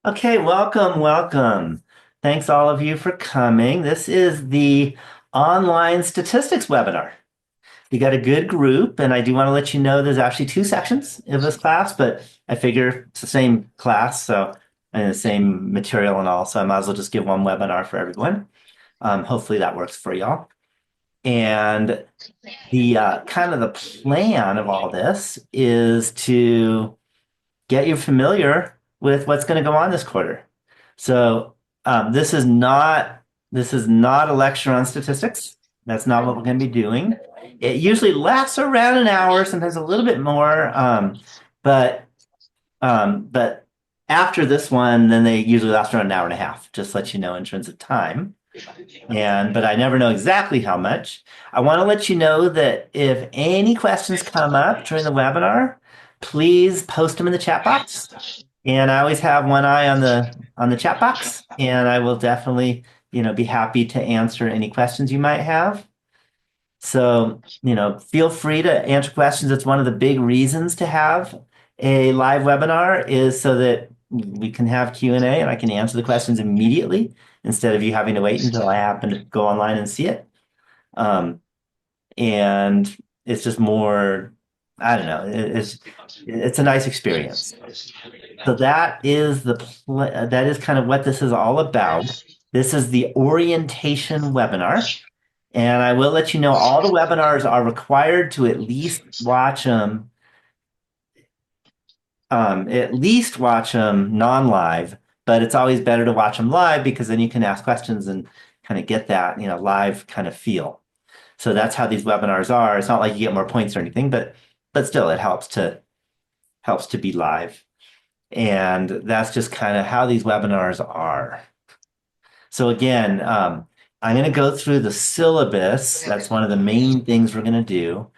Okay, welcome, welcome. Thanks all of you for coming. This is the online statistics webinar. You got a good group, and I do want to let you know there's actually two sections of this class, but I figure it's the same class, and the same material and all, so I might as well just give one webinar for everyone. Hopefully that works for y'all. And the kind of the plan of all this is to get you familiar with what's going to go on this quarter. So this is not a lecture on statistics. That's not what we're going to be doing. It usually lasts around an hour, sometimes a little bit more. But after this one, then they usually last around an hour and a half. Just to let you know in terms of time. But I never know exactly how much. I want to let you know that if any questions come up during the webinar, please post them in the chat box. And I always have one eye on the chat box, and I will definitely, be happy to answer any questions you might have. So, feel free to answer questions. It's one of the big reasons to have a live webinar is so that we can have Q&A and I can answer the questions immediately instead of you having to wait until I happen to go online and see it. And it's just more, I don't know, it's a nice experience. So that is kind of what this is all about. This is the orientation webinar. And I will let you know all the webinars are required to at least watch them non-live, but it's always better to watch them live because then you can ask questions and kind of get that, live kind of feel. So that's how these webinars are. It's not like you get more points or anything, but still it helps to be live. And that's just kind of how these webinars are. So again, I'm going to go through the syllabus. That's one of the main things we're going to do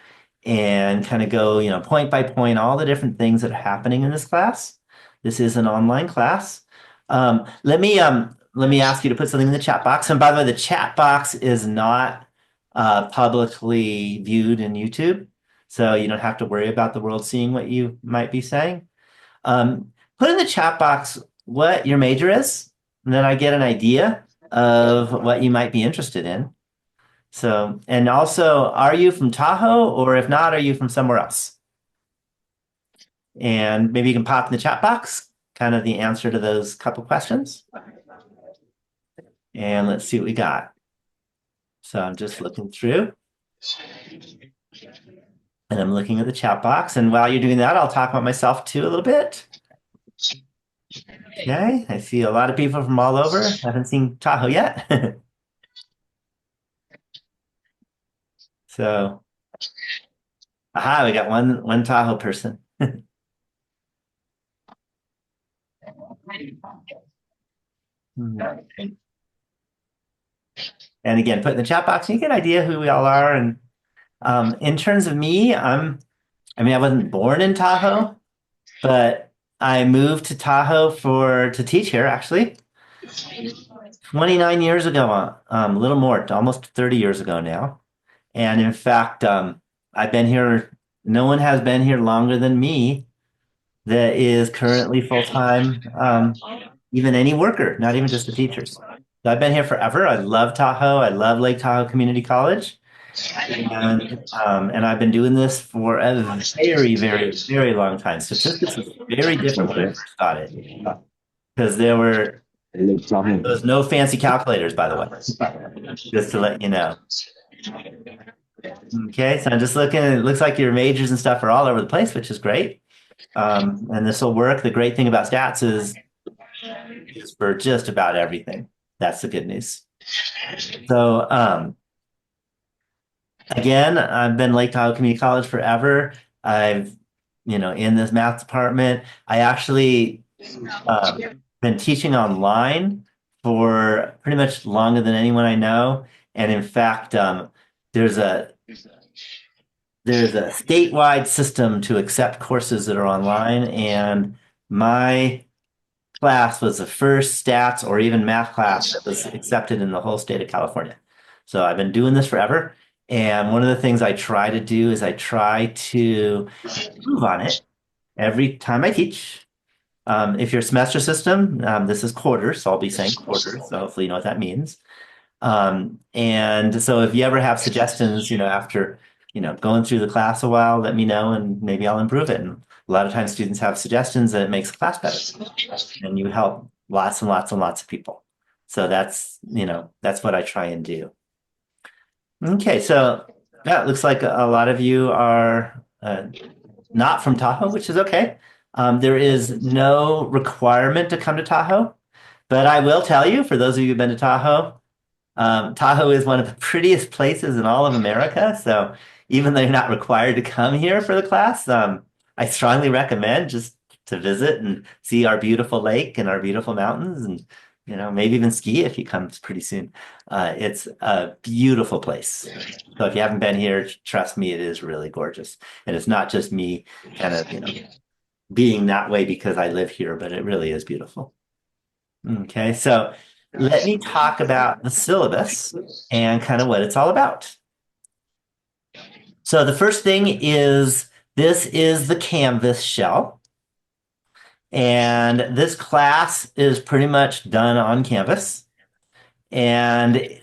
and kind of go, point by point, all the different things that are happening in this class. This is an online class. Let me ask you to put something in the chat box. And by the way, the chat box is not publicly viewed in YouTube, so you don't have to worry about the world seeing what you might be saying. Put in the chat box what your major is, and then I get an idea of what you might be interested in. So, and also, are you from Tahoe, or if not, are you from somewhere else? And maybe you can pop in the chat box kind of the answer to those couple questions. And let's see what we got. So I'm just looking through. And I'm looking at the chat box. And while you're doing that, I'll talk about myself too a little bit. Okay, I see a lot of people from all over. I haven't seen Tahoe yet. So, aha, we got one Tahoe person. And again, put in the chat box, and you get an idea who we all are. And in terms of me, I wasn't born in Tahoe, but I moved to Tahoe to teach here actually 29 years ago, a little more, almost 30 years ago now. And in fact, I've been here, no one has been here longer than me that is currently full-time, even any worker, not even just the teachers. So I've been here forever. I love Tahoe. I love Lake Tahoe Community College. And I've been doing this for a very, very, very long time. Statistics was very different when I first started because there was no fancy calculators, by the way, just to let you know. Okay, so I'm just looking, it looks like your majors and stuff are all over the place, which is great. And this will work. The great thing about stats is for just about everything. That's the good news. So, again, I've been Lake Tahoe Community College forever. I've, in this math department, I actually been teaching online for pretty much longer than anyone I know. And in fact, there's a statewide system to accept courses that are online, and my class was the first stats or even math class that was accepted in the whole state of California. So I've been doing this forever. And one of the things I try to do is I try to improve on it every time I teach. If you're a semester system, this is quarters, so I'll be saying quarters. So hopefully you know what that means. And so if you ever have suggestions, after, going through the class a while, let me know and maybe I'll improve it. And a lot of times students have suggestions and it makes the class better. And you help lots and lots and lots of people. So that's what I try and do. Okay, so yeah, it looks like a lot of you are not from Tahoe, which is okay. There is no requirement to come to Tahoe, but I will tell you, for those of you who've been to Tahoe, Tahoe is one of the prettiest places in all of America. So even though you're not required to come here for the class, I strongly recommend just to visit and see our beautiful lake and our beautiful mountains and, maybe even ski if you come pretty soon. It's a beautiful place. So if you haven't been here, trust me, it is really gorgeous. And it's not just me kind of, being that way because I live here, but it really is beautiful. Okay, so let me talk about the syllabus and kind of what it's all about. So the first thing is this is the Canvas shell. And this class is pretty much done on Canvas. And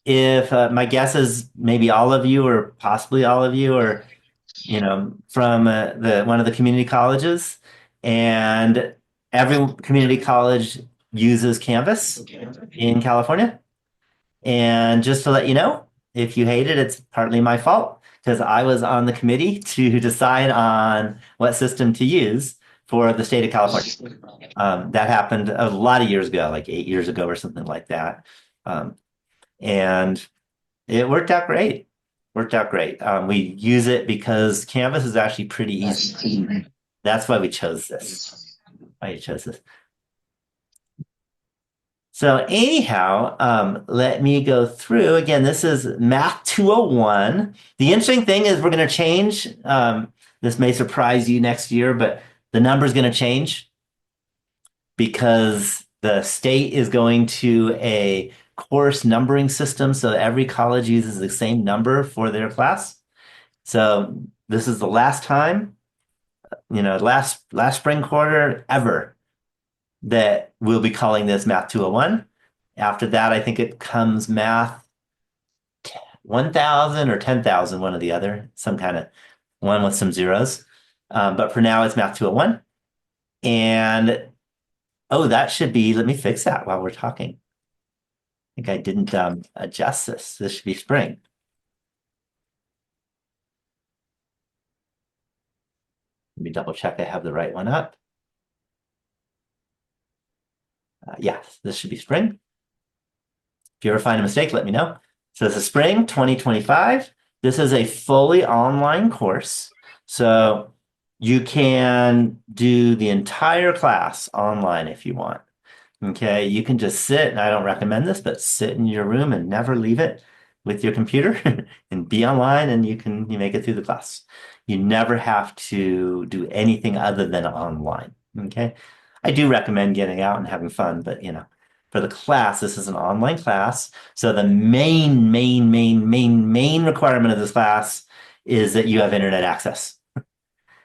if my guess is maybe all of you or possibly all of you are, from the one of the community colleges, and every community college uses Canvas in California. And just to let you know, if you hate it, it's partly my fault because I was on the committee to decide on what system to use for the state of California. That happened a lot of years ago, like 8 years ago or something like that. And it worked out great. Worked out great. We use it because Canvas is actually pretty easy. That's why we chose this. Why you chose this. So anyhow, let me go through. Again, this is Math 201. The interesting thing is we're going to change. This may surprise you next year, but the number is going to change because the state is going to a course numbering system. So every college uses the same number for their class. So this is the last time, last spring quarter ever that we'll be calling this Math 201. After that, I think it comes Math 1000 or 10,000, one or the other, some kind of one with some zeros. But for now, it's Math 201. And oh, that should be, let me fix that while we're talking. I think I didn't adjust this. This should be spring. Let me double check I have the right one up. Yes, this should be spring. If you ever find a mistake, let me know. So this is spring 2025. This is a fully online course. So you can do the entire class online if you want. Okay, you can just sit, and I don't recommend this, but sit in your room and never leave it with your computer and be online and you make it through the class. You never have to do anything other than online. Okay. I do recommend getting out and having fun, but for the class, this is an online class. So the main requirement of this class is that you have internet access.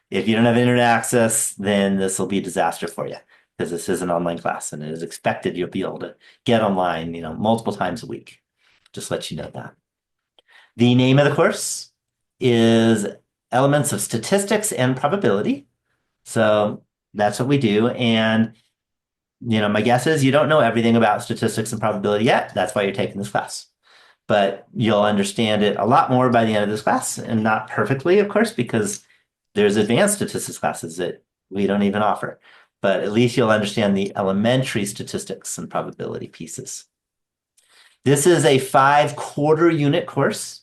If you don't have internet access, then this will be a disaster for you because this is an online class and it is expected you'll be able to get online, multiple times a week. Just let you know that. The name of the course is Elements of Statistics and Probability. So that's what we do. And, my guess is you don't know everything about statistics and probability yet. That's why you're taking this class. But you'll understand it a lot more by the end of this class, and not perfectly, of course, because there's advanced statistics classes that we don't even offer. But at least you'll understand the elementary statistics and probability pieces. This is a 5-quarter unit course.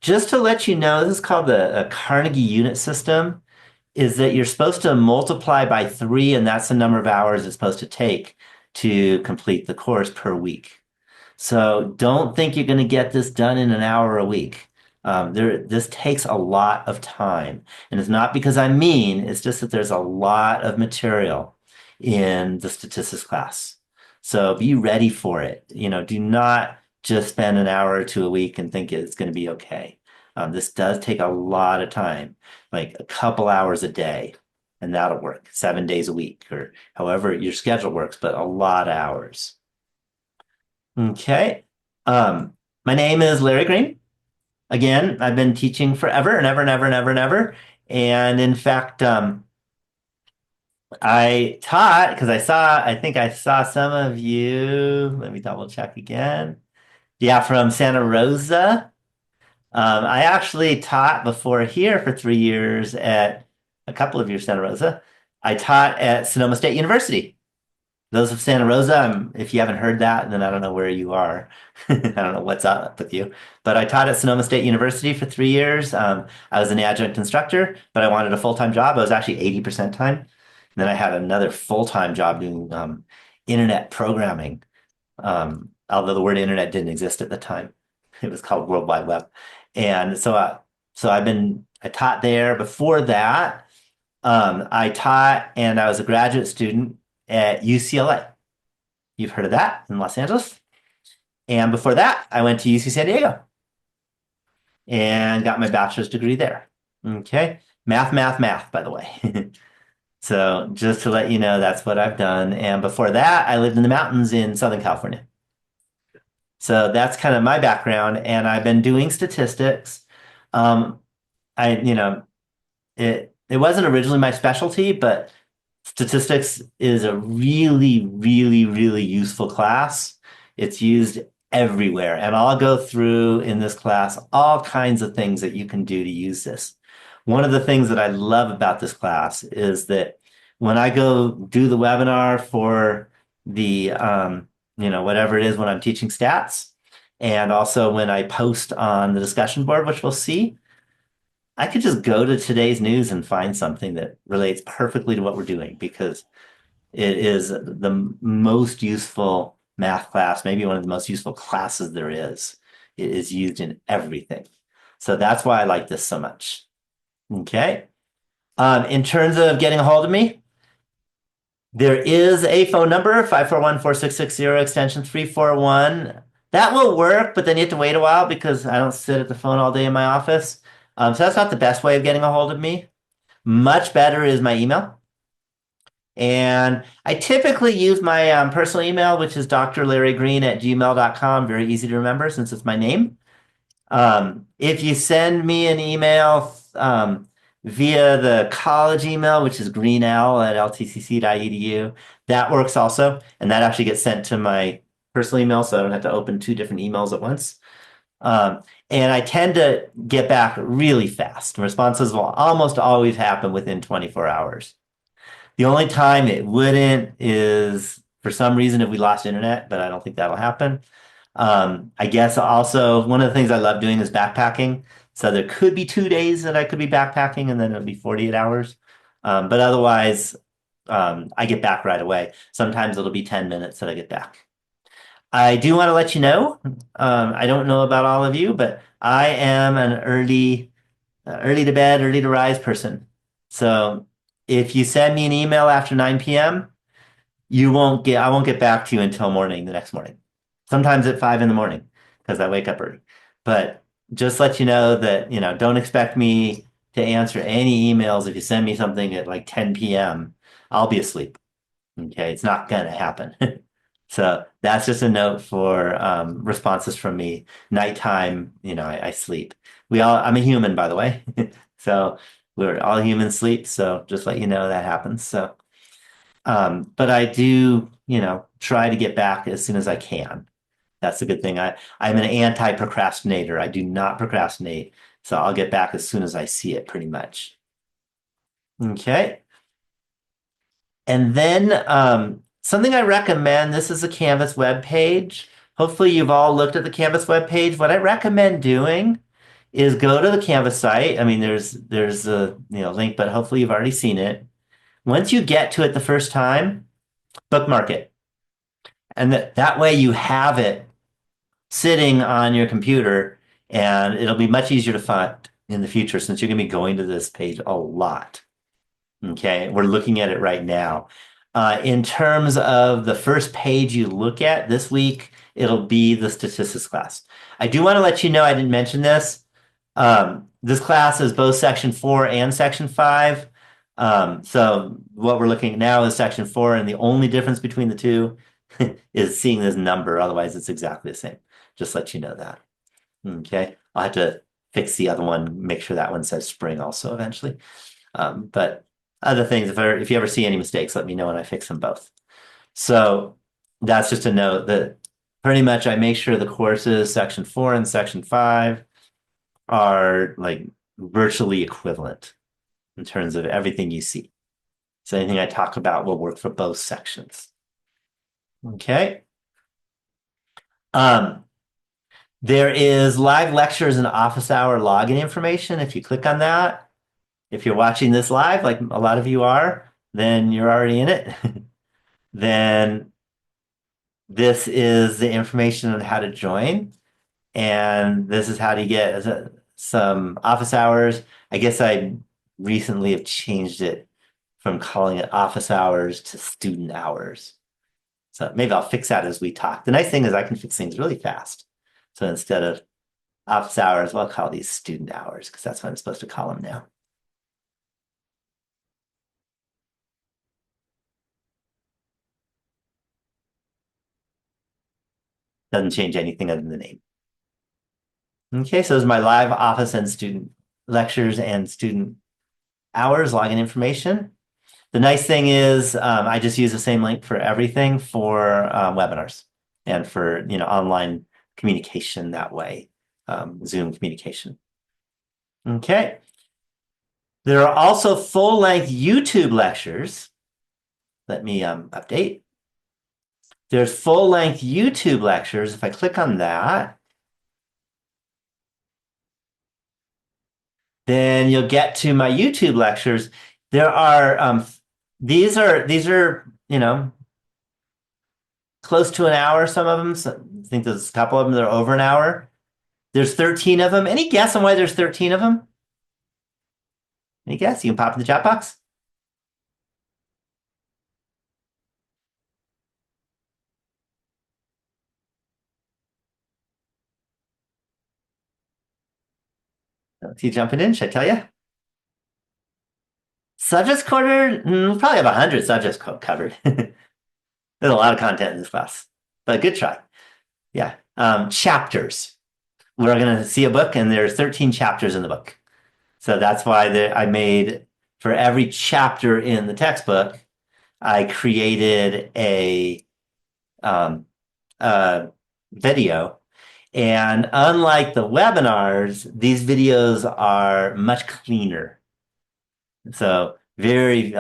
Just to let you know, this is called the Carnegie unit system, is that you're supposed to multiply by 3, and that's the number of hours it's supposed to take to complete the course per week. So don't think you're going to get this done in an hour a week. This takes a lot of time. And it's not because I'm mean, it's just that there's a lot of material in the statistics class. So be ready for it. Do not just spend an hour or two a week and think it's going to be okay. This does take a lot of time, like a couple hours a day. and that'll work 7 days a week or however your schedule works, but a lot of hours. Okay. My name is Larry Green. Again, I've been teaching forever and ever and ever and ever and ever. And in fact, I taught because I think I saw some of you. Let me double check again. Yeah, from Santa Rosa. I actually taught before here for 3 years at a couple of years, Santa Rosa. I taught at Sonoma State University. Those of Santa Rosa, if you haven't heard that, then I don't know where you are. I don't know what's up with you. But I taught at Sonoma State University for 3 years. I was an adjunct instructor, but I wanted a full-time job. I was actually 80% time. And then I had another full-time job doing internet programming, although the word internet didn't exist at the time. It was called World Wide Web. And so I taught there. Before that, I taught and I was a graduate student at UCLA. You've heard of that in Los Angeles. And before that, I went to UC San Diego and got my bachelor's degree there. Okay. Math, by the way. So just to let you know, that's what I've done. And before that, I lived in the mountains in Southern California. So that's kind of my background. And I've been doing statistics. Um, it wasn't originally my specialty, but statistics is a really, really, really useful class. It's used everywhere. And I'll go through in this class all kinds of things that you can do to use this. One of the things that I love about this class is that when I go do the webinar for the, whatever it is when I'm teaching stats, and also when I post on the discussion board, which we'll see, I could just go to today's news and find something that relates perfectly to what we're doing because it is the most useful math class, maybe one of the most useful classes there is. It is used in everything. So that's why I like this so much. Okay. In terms of getting a hold of me, there is a phone number, 541-4660, extension 341. That will work, but then you have to wait a while because I don't sit at the phone all day in my office. So that's not the best way of getting a hold of me. Much better is my email. And I typically use my personal email, which is drlarrygreen@gmail.com. Very easy to remember since it's my name. If you send me an email via the college email, which is greenl@ltcc.edu, that works also. And that actually gets sent to my personal email, so I don't have to open two different emails at once. And I tend to get back really fast. Responses will almost always happen within 24 hours. The only time it wouldn't is for some reason if we lost internet, but I don't think that'll happen. I guess also one of the things I love doing is backpacking. So there could be 2 days that I could be backpacking and then it'll be 48 hours. But otherwise, I get back right away. Sometimes it'll be 10 minutes that I get back. I do want to let you know, I don't know about all of you, but I am an early to bed, early to rise person. So if you send me an email after 9 p.m., I won't get back to you until morning the next morning. Sometimes at 5 in the morning because I wake up early. But just let you know that, don't expect me to answer any emails if you send me something at like 10 p.m. I'll be asleep. Okay, it's not going to happen. So that's just a note for responses from me. Nighttime, I sleep. I'm a human, by the way. So we're all humans sleep. So just let you know that happens. So, but I do, try to get back as soon as I can. That's a good thing. I'm an anti-procrastinator. I do not procrastinate. So I'll get back as soon as I see it pretty much. Okay. And then something I recommend, this is a Canvas web page. Hopefully you've all looked at the Canvas web page. What I recommend doing is go to the Canvas site. I mean, there's a link, but hopefully you've already seen it. Once you get to it the first time, bookmark it. And that way you have it sitting on your computer and it'll be much easier to find in the future since you're going to be going to this page a lot. Okay, we're looking at it right now. In terms of the first page you look at this week, it'll be the statistics class. I do want to let you know, I didn't mention this. This class is both section 4 and section 5. So what we're looking at now is section 4, and the only difference between the two is seeing this number. Otherwise, it's exactly the same. Just let you know that. Okay. I'll have to fix the other one, make sure that one says spring also eventually. But other things, if you ever see any mistakes, let me know and I fix them both. So that's just a note that pretty much I make sure the courses, section 4 and section 5, are like virtually equivalent in terms of everything you see. So anything I talk about will work for both sections. Okay. Um, there is live lectures and office hour login information. If you click on that, if you're watching this live, like a lot of you are, then you're already in it. Then this is the information on how to join. And this is how to get some office hours. I guess I recently have changed it from calling it office hours to student hours. So maybe I'll fix that as we talk. The nice thing is I can fix things really fast. So instead of office hours, well, I'll call these student hours because that's what I'm supposed to call them now. Doesn't change anything other than the name. Okay, so those are my live office and student lectures and student hours, login information. The nice thing is I just use the same link for everything for webinars and for online communication that way, Zoom communication. Okay. There are also full-length YouTube lectures. Let me update. There's full-length YouTube lectures. If I click on that, then you'll get to my YouTube lectures. There are these are close to an hour. Some of them. So I think there's a couple of them that are over an hour. There's 13 of them. Any guess on why there's 13 of them? Any guess? You can pop in the chat box. See you jumping in. Should I tell you? Subjects quarter, probably have 100 subjects covered. There's a lot of content in this class, but good try. Yeah. Chapters. We're going to see a book, and there's 13 chapters in the book. So that's why I made, for every chapter in the textbook, I created a video. And unlike the webinars, these videos are much cleaner. So very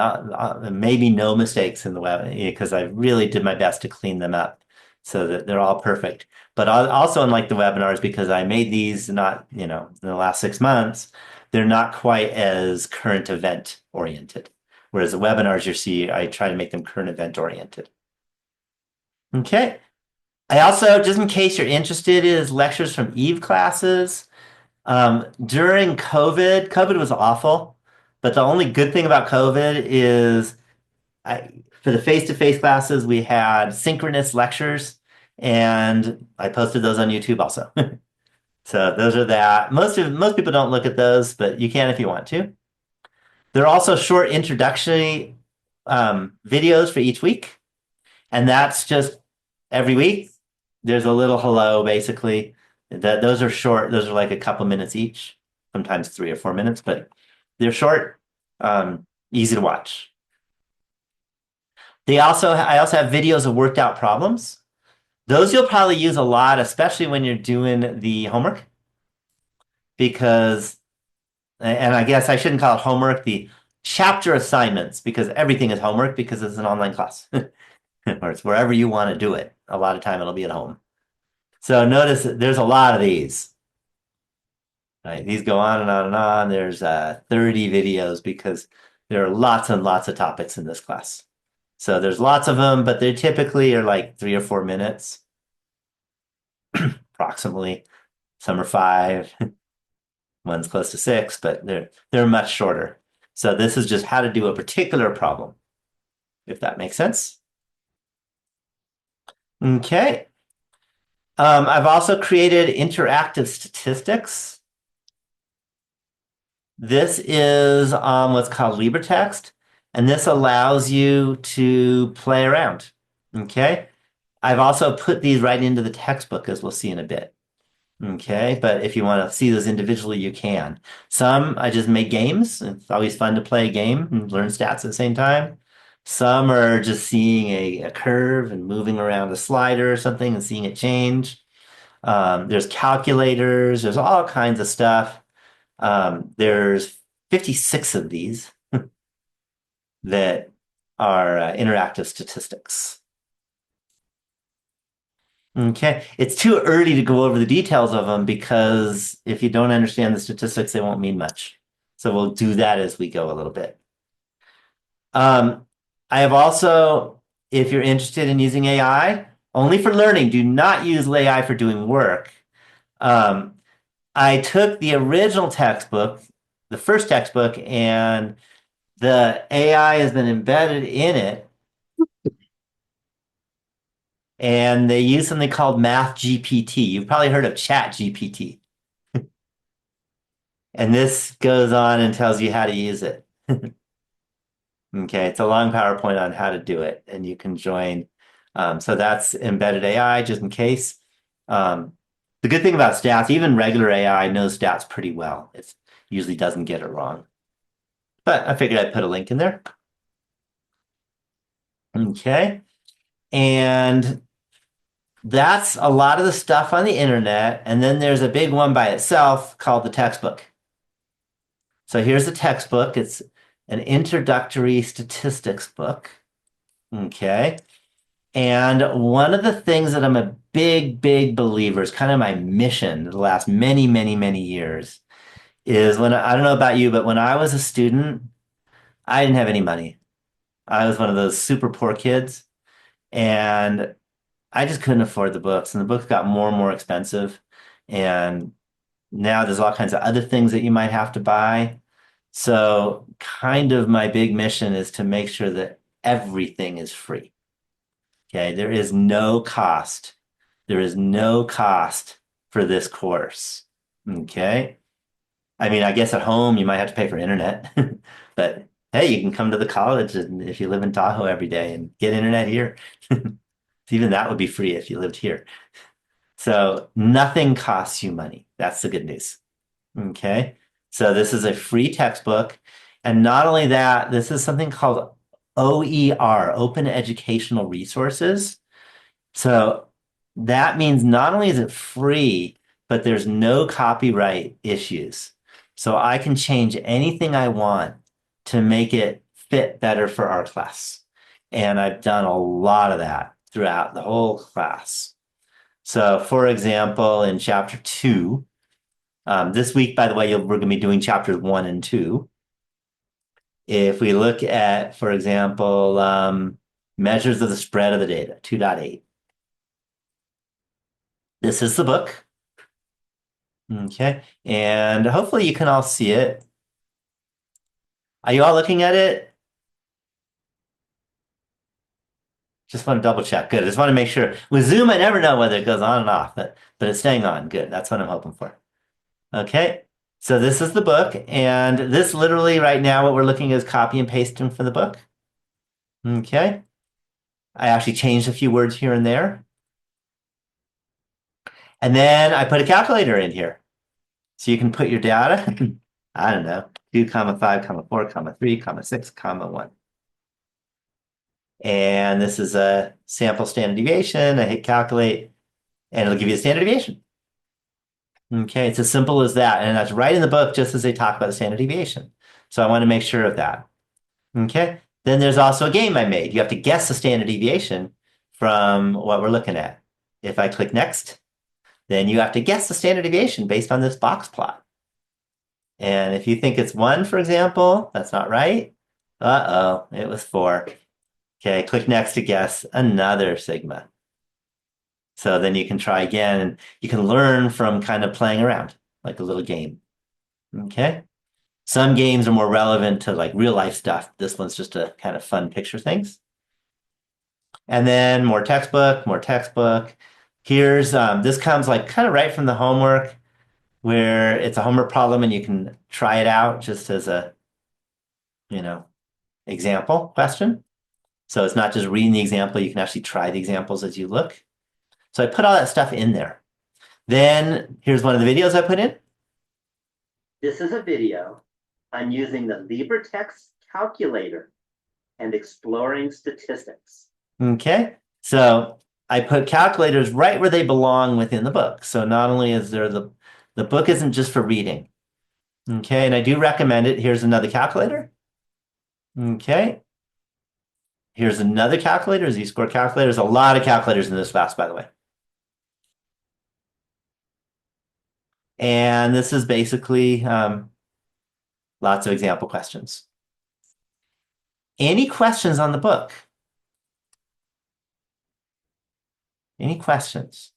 maybe no mistakes in the web because I really did my best to clean them up so that they're all perfect. But also unlike the webinars, because I made these not, in the last 6 months, they're not quite as current event oriented. Whereas the webinars you see, I try to make them current event oriented. Okay. I also, just in case you're interested, is lectures from Eve classes. During COVID was awful, but the only good thing about COVID is for the face-to-face classes, we had synchronous lectures, and I posted those on YouTube also. So those are that. Most people don't look at those, but you can if you want to. There are also short introductory videos for each week, and that's just every week. There's a little hello, basically. Those are short. Those are like a couple minutes each, sometimes 3 or 4 minutes, but they're short, easy to watch. I also have videos of worked out problems. Those you'll probably use a lot, especially when you're doing the homework, because, and I guess I shouldn't call it homework, the chapter assignments, because everything is homework because it's an online class, or it's wherever you want to do it. A lot of time it'll be at home. So notice that there's a lot of these. Right, these go on and on and on. There's 30 videos because there are lots and lots of topics in this class. So there's lots of them, but they typically are like 3 or 4 minutes, approximately. Some are 5, one's close to 6, but they're much shorter. So this is just how to do a particular problem, if that makes sense. Okay. I've also created interactive statistics. This is what's called LibreText, and this allows you to play around. Okay. I've also put these right into the textbook, as we'll see in a bit. Okay, but if you want to see those individually, you can. Some I just make games. It's always fun to play a game and learn stats at the same time. Some are just seeing a curve and moving around a slider or something and seeing it change. There's calculators, there's all kinds of stuff. There's 56 of these that are interactive statistics. Okay. It's too early to go over the details of them because if you don't understand the statistics, they won't mean much. So we'll do that as we go a little bit. Um, I have also, if you're interested in using AI, only for learning, do not use AI for doing work. Um, I took the original textbook, the first textbook, and the AI has been embedded in it, and they use something called Math GPT. You've probably heard of Chat GPT. And this goes on and tells you how to use it. Okay, it's a long PowerPoint on how to do it, and you can join. So that's embedded AI, just in case. Um, the good thing about stats, even regular AI knows stats pretty well. It usually doesn't get it wrong. But I figured I'd put a link in there. Okay, and that's a lot of the stuff on the internet. And then there's a big one by itself called the textbook. So here's the textbook. It's an introductory statistics book. Okay. And one of the things that I'm a big believer is kind of my mission the last many years is when I don't know about you, but when I was a student, I didn't have any money. I was one of those super poor kids, and I just couldn't afford the books. And the books got more and more expensive. And now there's all kinds of other things that you might have to buy. So, kind of my big mission is to make sure that everything is free. Okay, there is no cost. There is no cost for this course. Okay. I mean, I guess at home you might have to pay for internet, but hey, you can come to the college and if you live in Tahoe every day and get internet here. Even that would be free if you lived here. So nothing costs you money. That's the good news. Okay. So this is a free textbook. And not only that, this is something called OER, Open Educational Resources. So that means not only is it free, but there's no copyright issues. So I can change anything I want to make it fit better for our class. And I've done a lot of that throughout the whole class. So, for example, in chapter two, this week, by the way, we're going to be doing chapters one and two. If we look at, for example, measures of the spread of the data, 2.8. This is the book. Okay. And hopefully you can all see it. Are you all looking at it? Just want to double check. Good. I just want to make sure. With Zoom, I never know whether it goes on and off, but it's staying on. Good. That's what I'm hoping for. Okay. So this is the book. And this literally right now, what we're looking at is copy and pasting from the book. Okay. I actually changed a few words here and there. And then I put a calculator in here. So you can put your data, I don't know, 2, 5, 4, 3, 6, 1. And this is a sample standard deviation. I hit calculate, and it'll give you the standard deviation. Okay, it's as simple as that. And that's right in the book, just as they talk about the standard deviation. So I want to make sure of that. Okay, then there's also a game I made. You have to guess the standard deviation from what we're looking at. If I click next, then you have to guess the standard deviation based on this box plot. And if you think it's 1, for example, that's not right. Uh-oh, it was 4. Okay, click next to guess another sigma. So then you can try again, and you can learn from kind of playing around, like a little game. Okay? Some games are more relevant to like real life stuff. This one's just a kind of fun picture things. And then more textbook, more textbook. Here's, this comes like kind of right from the homework. where it's a homework problem and you can try it out just as a, you know, example question. So it's not just reading the example, you can actually try the examples as you look. So I put all that stuff in there. Then here's one of the videos I put in. This is a video on using the LibreText calculator and exploring statistics. Okay, so I put calculators right where they belong within the book. So not only is there the book isn't just for reading. Okay, and I do recommend it. Here's another calculator. Okay. Here's another calculator, Z-score calculator. There's a lot of calculators in this class, by the way. And this is basically lots of example questions. Any questions on the book? Any questions?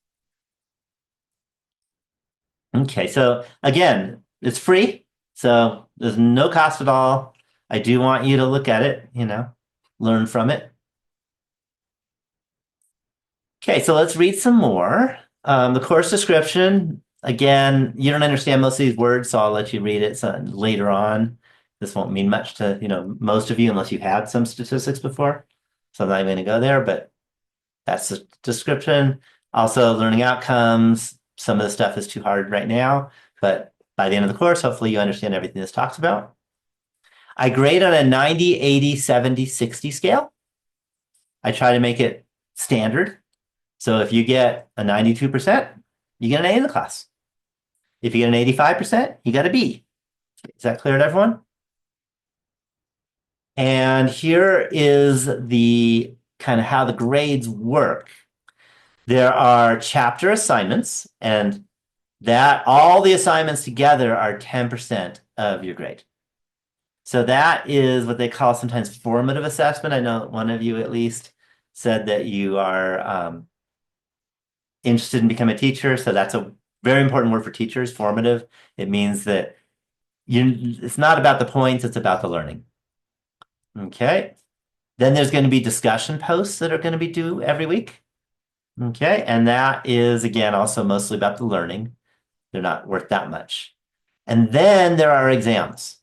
Okay, so again, it's free, so there's no cost at all. I do want you to look at it, learn from it. Okay, so let's read some more. The course description, again, you don't understand most of these words, so I'll let you read it later on. This won't mean much to, most of you unless you've had some statistics before. So I'm not even going to go there, but that's the description. Also, learning outcomes. Some of the stuff is too hard right now, but by the end of the course, hopefully you understand everything this talks about. I grade on a 90, 80, 70, 60 scale. I try to make it standard. So if you get a 92%, you get an A in the class. If you get an 85%, you got a B. Is that clear to everyone? And here is the kind of how the grades work. There are chapter assignments, and that all the assignments together are 10% of your grade. So that is what they call sometimes formative assessment. I know one of you at least said that you are interested in becoming a teacher. So that's a very important word for teachers, formative. It means that it's not about the points, it's about the learning. Okay. Then there's going to be discussion posts that are going to be due every week. Okay. And that is, again, also mostly about the learning. They're not worth that much. And then there are exams.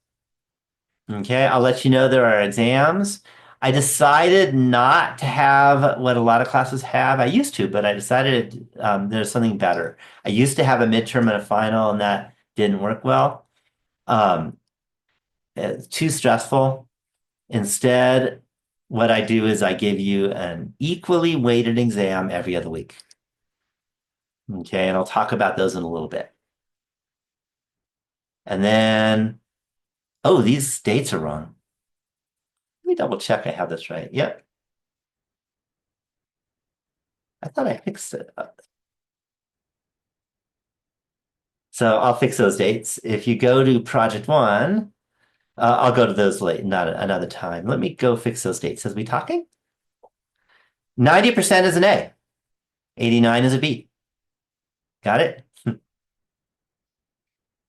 Okay. I'll let you know there are exams. I decided not to have what a lot of classes have. I used to, but I decided there's something better. I used to have a midterm and a final, and that didn't work well. It's too stressful. Instead, what I do is I give you an equally weighted exam every other week. Okay, and I'll talk about those in a little bit. And then, oh, these dates are wrong. Let me double check I have this right. Yep. I thought I fixed it. So I'll fix those dates. If you go to project one, I'll go to those late, not another time. Let me go fix those dates as we talking. 90% is an A. 89 is a B. Got it?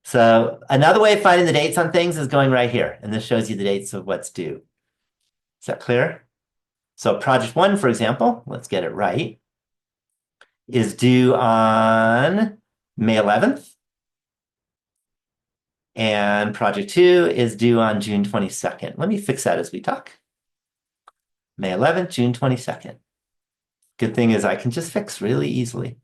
So another way of finding the dates on things is going right here. And this shows you the dates of what's due. Is that clear? So project one, for example, let's get it right, is due on May 11th. And project two is due on June 22nd. Let me fix that as we talk. May 11th, June 22nd. Good thing is I can just fix really easily.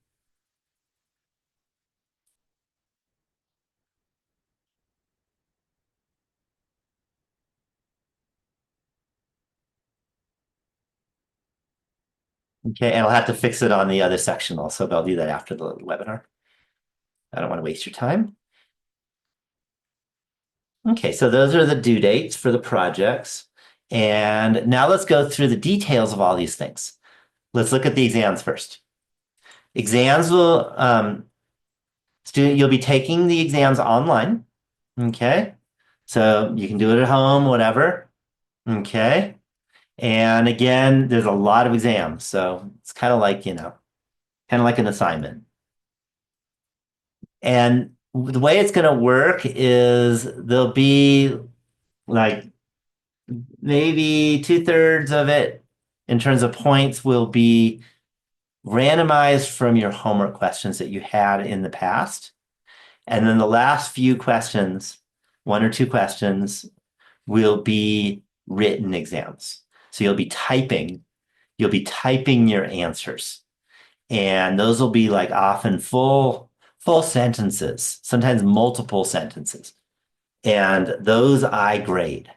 Okay, and I'll have to fix it on the other section also, but I'll do that after the webinar. I don't want to waste your time. Okay, so those are the due dates for the projects. And now let's go through the details of all these things. Let's look at the exams first. Exams will, you'll be taking the exams online. Okay, so you can do it at home, whatever. Okay, and again, there's a lot of exams, so it's kind of like, kind of like an assignment. And the way it's going to work is there'll be like maybe 2/3 of it in terms of points will be randomized from your homework questions that you had in the past. And then the last few questions, one or two questions, will be written exams. So you'll be typing your answers. And those will be like often full sentences, sometimes multiple sentences. And those I grade.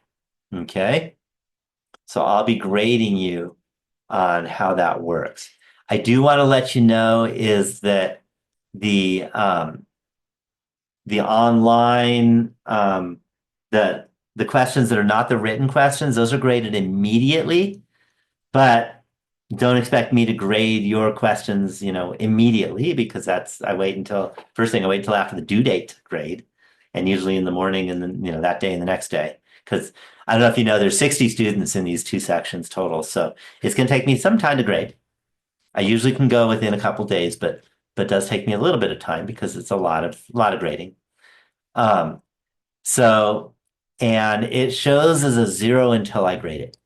Okay. So I'll be grading you on how that works. I do want to let you know is that the the online the questions that are not the written questions, those are graded immediately, but don't expect me to grade your questions, immediately because I wait until first thing I wait until after the due date to grade, and usually in the morning and then that day and the next day because I don't know if you know there's 60 students in these two sections total, so it's going to take me some time to grade. I usually can go within a couple days, but it does take me a little bit of time because it's a lot of grading. Um, so and it shows as a 0 until I grade it.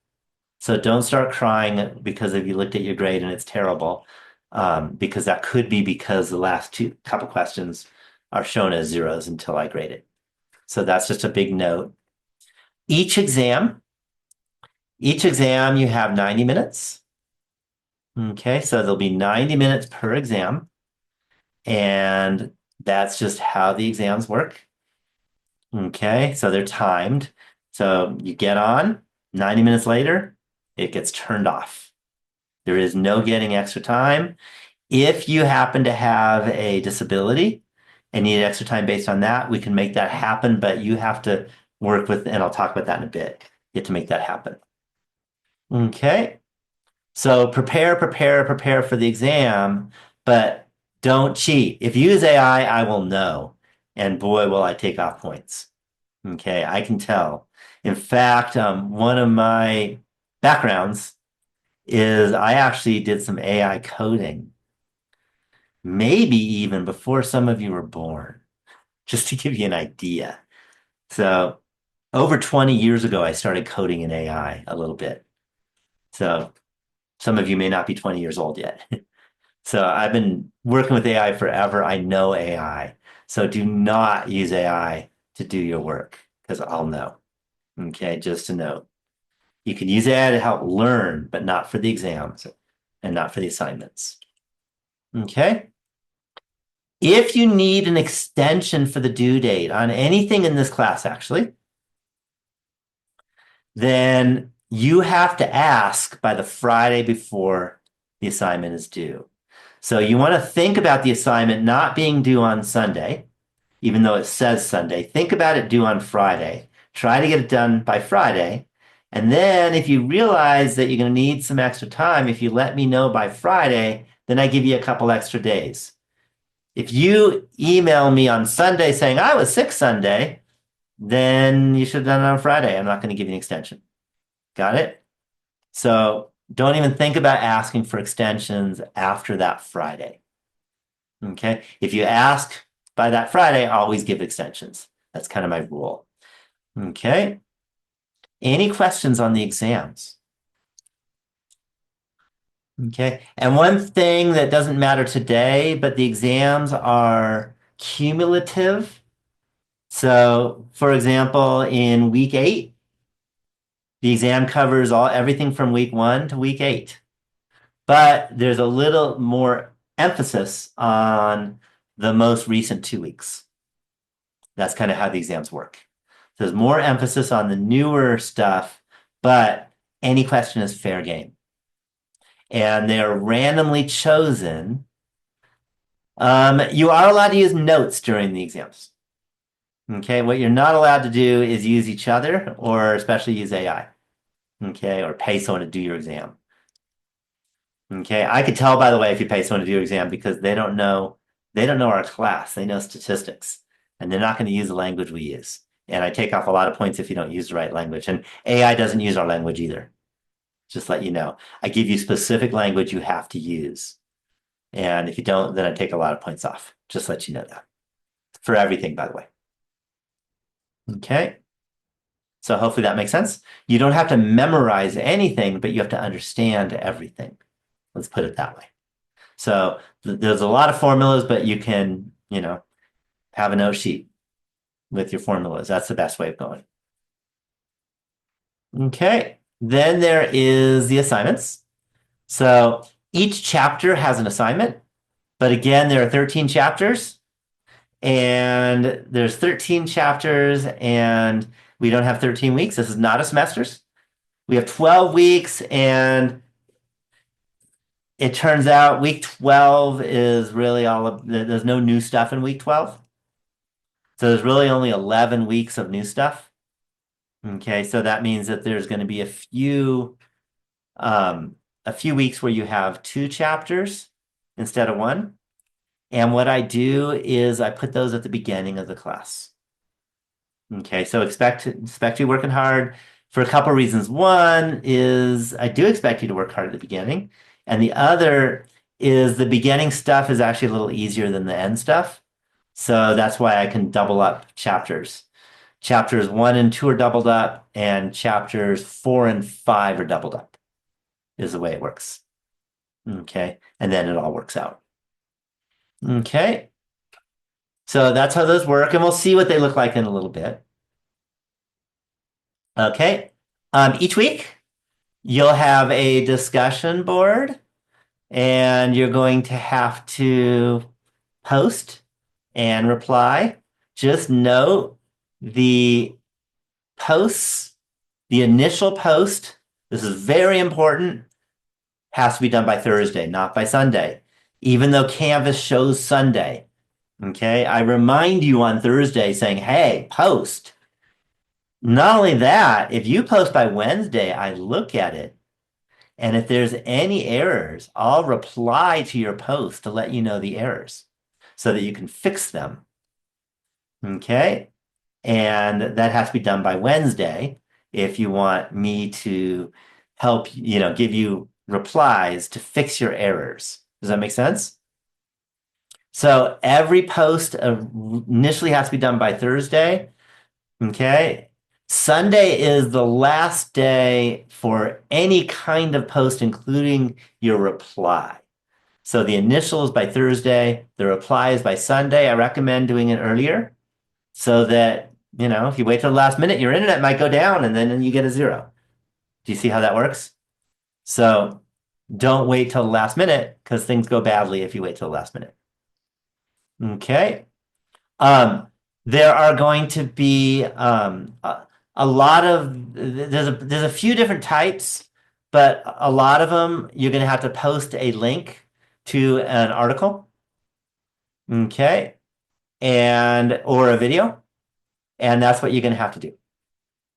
So don't start crying because if you looked at your grade and it's terrible, because that could be because the last two couple questions are shown as zeros until I grade it. So that's just a big note. Each exam, each exam you have 90 minutes. Okay, so there'll be 90 minutes per exam, and that's just how the exams work. Okay, so they're timed. So you get on, 90 minutes later, it gets turned off. There is no getting extra time. If you happen to have a disability and need extra time based on that, we can make that happen, but you have to work with, and I'll talk about that in a bit, get to make that happen. Okay. So prepare for the exam, but don't cheat. If you use AI, I will know. And boy, will I take off points. Okay, I can tell. In fact, one of my backgrounds is I actually did some AI coding, maybe even before some of you were born, just to give you an idea. So over 20 years ago, I started coding in AI a little bit. So some of you may not be 20 years old yet. So I've been working with AI forever. I know AI. So do not use AI to do your work because I'll know. Okay, just a note. You can use AI to help learn, but not for the exams and not for the assignments. Okay. If you need an extension for the due date on anything in this class, actually, then you have to ask by the Friday before the assignment is due. So you want to think about the assignment not being due on Sunday, even though it says Sunday. Think about it due on Friday. Try to get it done by Friday. And then if you realize that you're going to need some extra time, if you let me know by Friday, then I give you a couple extra days. If you email me on Sunday saying I was sick Sunday, then you should have done it on Friday. I'm not going to give you an extension. Got it? So don't even think about asking for extensions after that Friday. Okay. If you ask by that Friday, always give extensions. That's kind of my rule. Okay. Any questions on the exams? Okay. And one thing that doesn't matter today, but the exams are cumulative. So, for example, in week 8, the exam covers everything from week 1 to week 8. But there's a little more emphasis on the most recent 2 weeks. That's kind of how the exams work. So there's more emphasis on the newer stuff, but any question is fair game. And they're randomly chosen. You are allowed to use notes during the exams. Okay, what you're not allowed to do is use each other or especially use AI. Okay, or pay someone to do your exam. Okay, I could tell by the way if you pay someone to do your exam because they don't know our class. They know statistics, and they're not going to use the language we use. And I take off a lot of points if you don't use the right language. And AI doesn't use our language either. Just let you know. I give you specific language you have to use. And if you don't, then I take a lot of points off. Just let you know that. For everything, by the way. Okay. So hopefully that makes sense. You don't have to memorize anything, but you have to understand everything. Let's put it that way. So there's a lot of formulas, but you can, have a note sheet with your formulas. That's the best way of going. Okay. Then there is the assignments. So each chapter has an assignment, but again, there are 13 chapters and there's 13 chapters and we don't have 13 weeks. This is not a semesters. We have 12 weeks and it turns out week 12 is really all of, there's no new stuff in week 12. So there's really only 11 weeks of new stuff. Okay, so that means that there's going to be a few weeks where you have two chapters instead of one. And what I do is I put those at the beginning of the class. Okay, so expect you working hard for a couple reasons. One is I do expect you to work hard at the beginning, and the other is the beginning stuff is actually a little easier than the end stuff. So that's why I can double up chapters. Chapters 1 and 2 are doubled up, and chapters 4 and 5 are doubled up, is the way it works. Okay, and then it all works out. Okay, so that's how those work, and we'll see what they look like in a little bit. Okay, each week you'll have a discussion board, and you're going to have to post and reply. Just note the posts, the initial post, this is very important, has to be done by Thursday, not by Sunday, even though Canvas shows Sunday. Okay, I remind you on Thursday saying, hey, post. Not only that, if you post by Wednesday, I look at it. And if there's any errors, I'll reply to your post to let you know the errors so that you can fix them. Okay, and that has to be done by Wednesday if you want me to help, give you replies to fix your errors. Does that make sense? So every post initially has to be done by Thursday. Okay. Sunday is the last day for any kind of post, including your reply. So the initial is by Thursday, the reply is by Sunday. I recommend doing it earlier so that, if you wait till the last minute, your internet might go down and then you get a 0. Do you see how that works? So don't wait till the last minute because things go badly if you wait till the last minute. Okay. There are going to be a lot of there's a few different types, but a lot of them you're going to have to post a link to an article, okay, and or a video, and that's what you're going to have to do.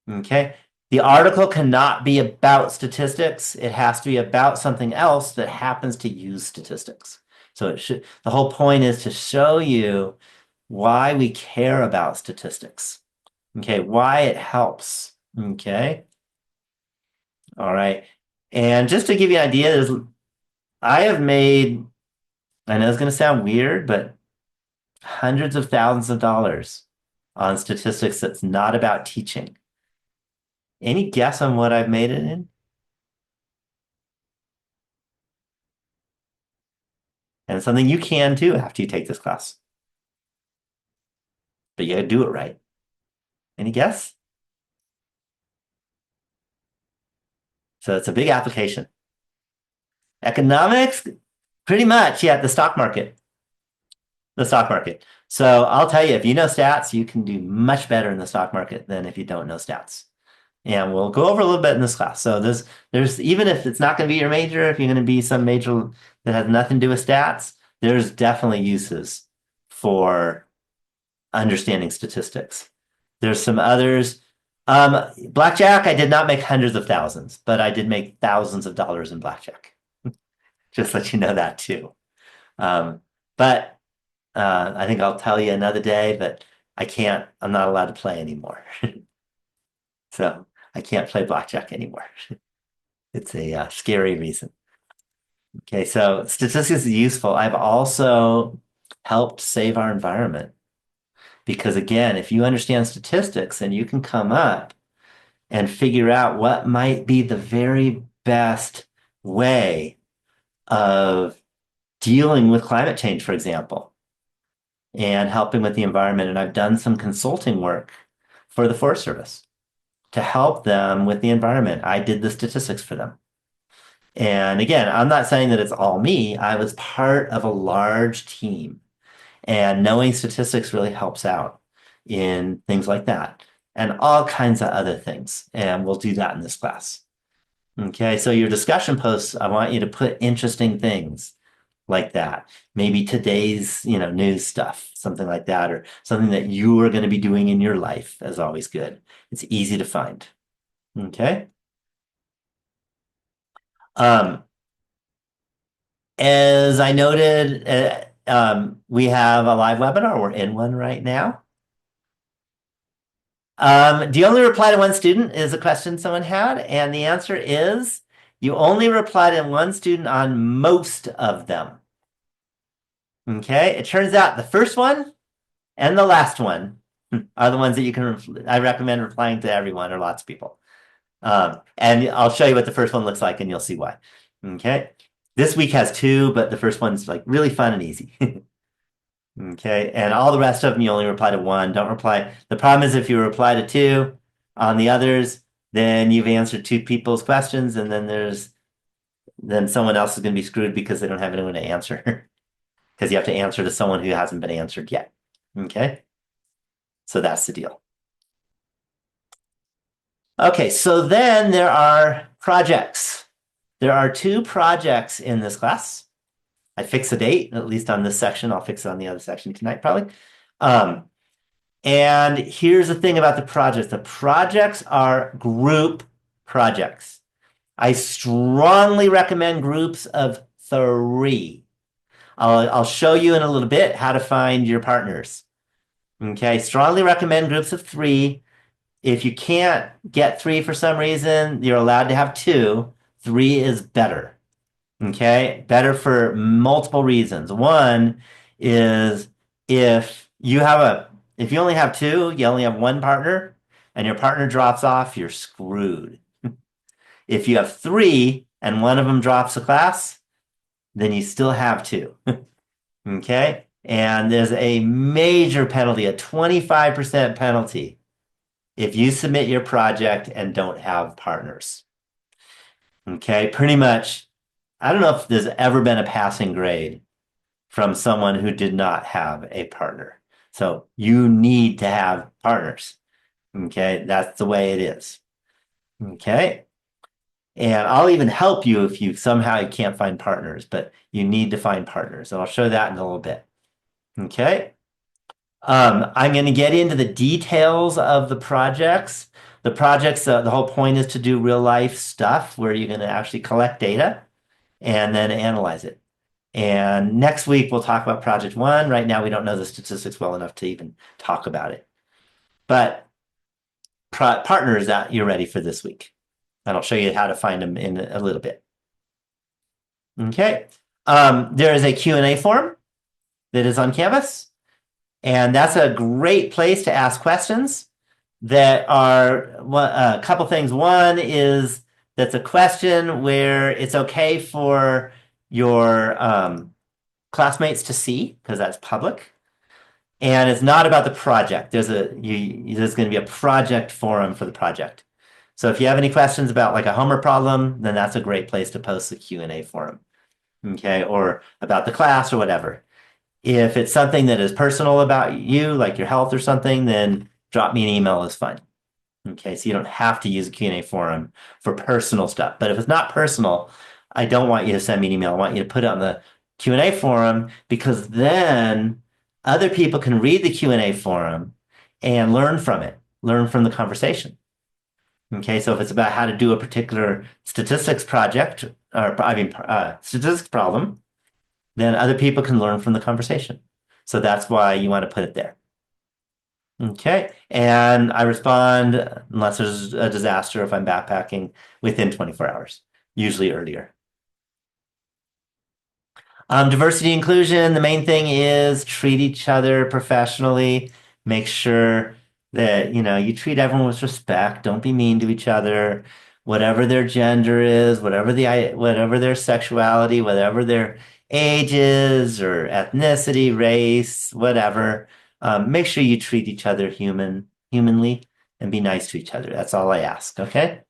Okay. The article cannot be about statistics. It has to be about something else that happens to use statistics. So the whole point is to show you why we care about statistics. Okay, why it helps. Okay. All right. And just to give you an idea, I have made, I know it's going to sound weird, but hundreds of thousands of dollars on statistics that's not about teaching. Any guess on what I've made it in? And it's something you can too after you take this class. But you gotta do it right. Any guess? So it's a big application. Economics, pretty much, yeah, the stock market. The stock market. So I'll tell you, if you know stats, you can do much better in the stock market than if you don't know stats. And we'll go over a little bit in this class. So there's even if it's not going to be your major, if you're going to be some major that has nothing to do with stats, there's definitely uses for understanding statistics. There's some others. Blackjack, I did not make hundreds of thousands, but I did make thousands of dollars in blackjack. Just let you know that too. But I think I'll tell you another day, but I'm not allowed to play anymore. So I can't play blackjack anymore. It's a scary reason. Okay, so statistics is useful. I've also helped save our environment because, again, if you understand statistics, then you can come up and figure out what might be the very best way of dealing with climate change, for example. and helping with the environment. And I've done some consulting work for the Forest Service to help them with the environment. I did the statistics for them. And again, I'm not saying that it's all me. I was part of a large team, and knowing statistics really helps out in things like that and all kinds of other things. And we'll do that in this class. Okay, so your discussion posts, I want you to put interesting things like that. Maybe today's, news stuff, something like that, or something that you are going to be doing in your life is always good. It's easy to find. Okay. Um, as I noted, we have a live webinar. We're in one right now. Do you only reply to one student is a question someone had, and the answer is you only reply to one student on most of them. Okay, it turns out the first one and the last one are the ones that you can, I recommend replying to everyone or lots of people. And I'll show you what the first one looks like and you'll see why. Okay, this week has two, but the first one's like really fun and easy. Okay, and all the rest of them, you only reply to one. Don't reply. The problem is if you reply to two on the others, then you've answered two people's questions, and then someone else is going to be screwed because they don't have anyone to answer. Because you have to answer to someone who hasn't been answered yet. Okay, so that's the deal. Okay, so then there are projects. There are two projects in this class. I fixed the date, at least on this section. I'll fix it on the other section tonight, probably. And here's the thing about the projects. The projects are group projects. I strongly recommend groups of 3. I'll show you in a little bit how to find your partners. Okay, strongly recommend groups of 3. If you can't get 3 for some reason, you're allowed to have 2. 3 is better. Okay, better for multiple reasons. One is if you only have 2, you only have one partner, and your partner drops off, you're screwed. If you have 3 and one of them drops a class, then you still have 2. Okay, and there's a major penalty, a 25% penalty, if you submit your project and don't have partners. Okay, pretty much. I don't know if there's ever been a passing grade from someone who did not have a partner. So you need to have partners. Okay, that's the way it is. Okay, and I'll even help you if you somehow can't find partners, but you need to find partners. And I'll show that in a little bit. Okay, I'm going to get into the details of the projects. The projects, the whole point is to do real life stuff where you're going to actually collect data and then analyze it. And next week, we'll talk about project 1. Right now, we don't know the statistics well enough to even talk about it. But partners that you're ready for this week. And I'll show you how to find them in a little bit. Okay. There is a Q&A form that is on Canvas. And that's a great place to ask questions that are a couple things. One is that's a question where it's okay for your classmates to see because that's public, and it's not about the project. There's going to be a project forum for the project. So if you have any questions about like a homework problem, then that's a great place to post the Q&A forum. Okay, or about the class or whatever. If it's something that is personal about you, like your health or something, then drop me an email is fine. Okay, so you don't have to use a Q&A forum for personal stuff. But if it's not personal, I don't want you to send me an email. I want you to put it on the Q&A forum because then other people can read the Q&A forum and learn from it, learn from the conversation. Okay, so if it's about how to do a particular statistics project, statistics problem, then other people can learn from the conversation. So that's why you want to put it there. Okay, and I respond unless there's a disaster if I'm backpacking within 24 hours, usually earlier. Diversity inclusion, the main thing is treat each other professionally. Make sure that you treat everyone with respect. Don't be mean to each other. whatever their gender is, whatever their sexuality, whatever their age is or ethnicity, race, whatever. Make sure you treat each other humanly and be nice to each other. That's all I ask. Okay,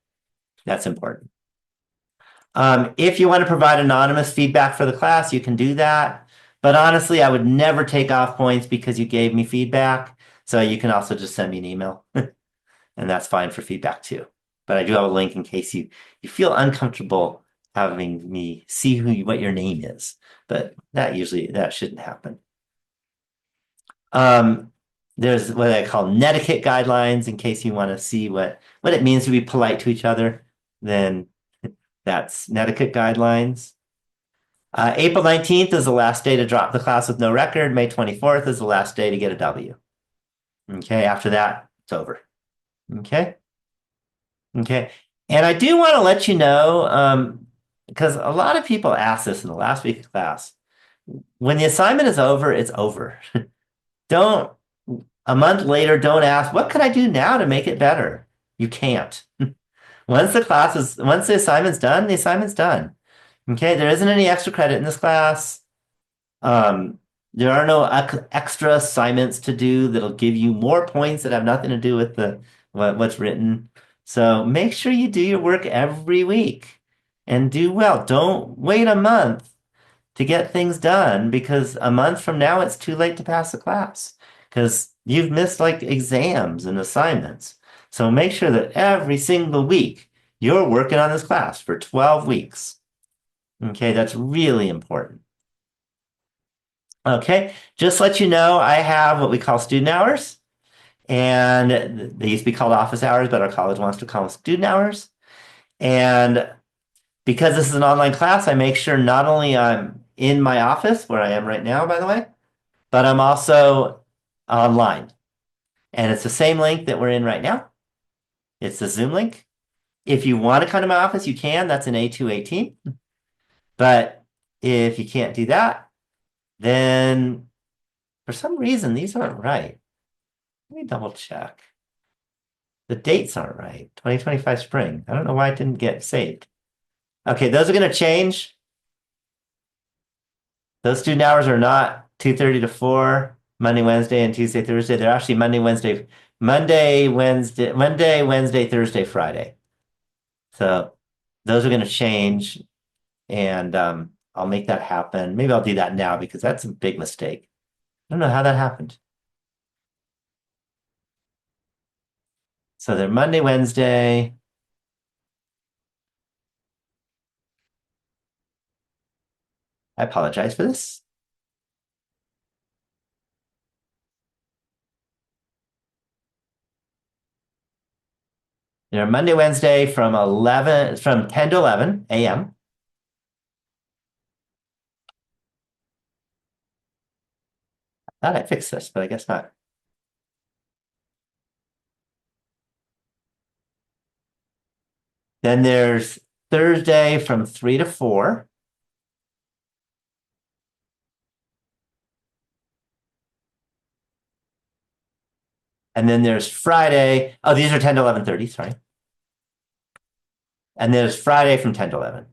that's important. If you want to provide anonymous feedback for the class, you can do that. But honestly, I would never take off points because you gave me feedback. So you can also just send me an email, and that's fine for feedback too. But I do have a link in case you feel uncomfortable having me see what your name is. But that shouldn't happen. Um, there's what I call netiquette guidelines in case you want to see what it means to be polite to each other. Then that's netiquette guidelines. April 19th is the last day to drop the class with no record. May 24th is the last day to get a W. Okay, after that, it's over. Okay. Okay. And I do want to let you know, because a lot of people asked this in the last week of class. When the assignment is over, it's over. Don't, a month later, don't ask, what can I do now to make it better? You can't. Once the assignment's done, the assignment's done. Okay, there isn't any extra credit in this class. There are no extra assignments to do that'll give you more points that have nothing to do with what's written. So make sure you do your work every week and do well. Don't wait a month to get things done because a month from now it's too late to pass the class because you've missed like exams and assignments. So make sure that every single week you're working on this class for 12 weeks. Okay, that's really important. Okay, just to let you know, I have what we call student hours, and they used to be called office hours, but our college wants to call them student hours. And because this is an online class, I make sure not only I'm in my office, where I am right now, by the way, but I'm also online. And it's the same link that we're in right now. It's the Zoom link. If you want to come to my office, you can. That's an A218. But if you can't do that, then for some reason, these aren't right. Let me double check. The dates aren't right. 2025 spring. I don't know why it didn't get saved. Okay, those are going to change. Those student hours are not 2:30 to 4, Monday, Wednesday, and Tuesday, Thursday. They're actually Monday, Wednesday, Thursday, Friday. So those are going to change, and I'll make that happen. Maybe I'll do that now because that's a big mistake. I don't know how that happened. So they're Monday, Wednesday. I apologize for this. They're Monday, Wednesday from 10 to 11 a.m. I thought I fixed this, but I guess not. Then there's Thursday from 3 to 4. And then there's Friday. Oh, these are 10 to 11:30, sorry. And there's Friday from 10 to 11.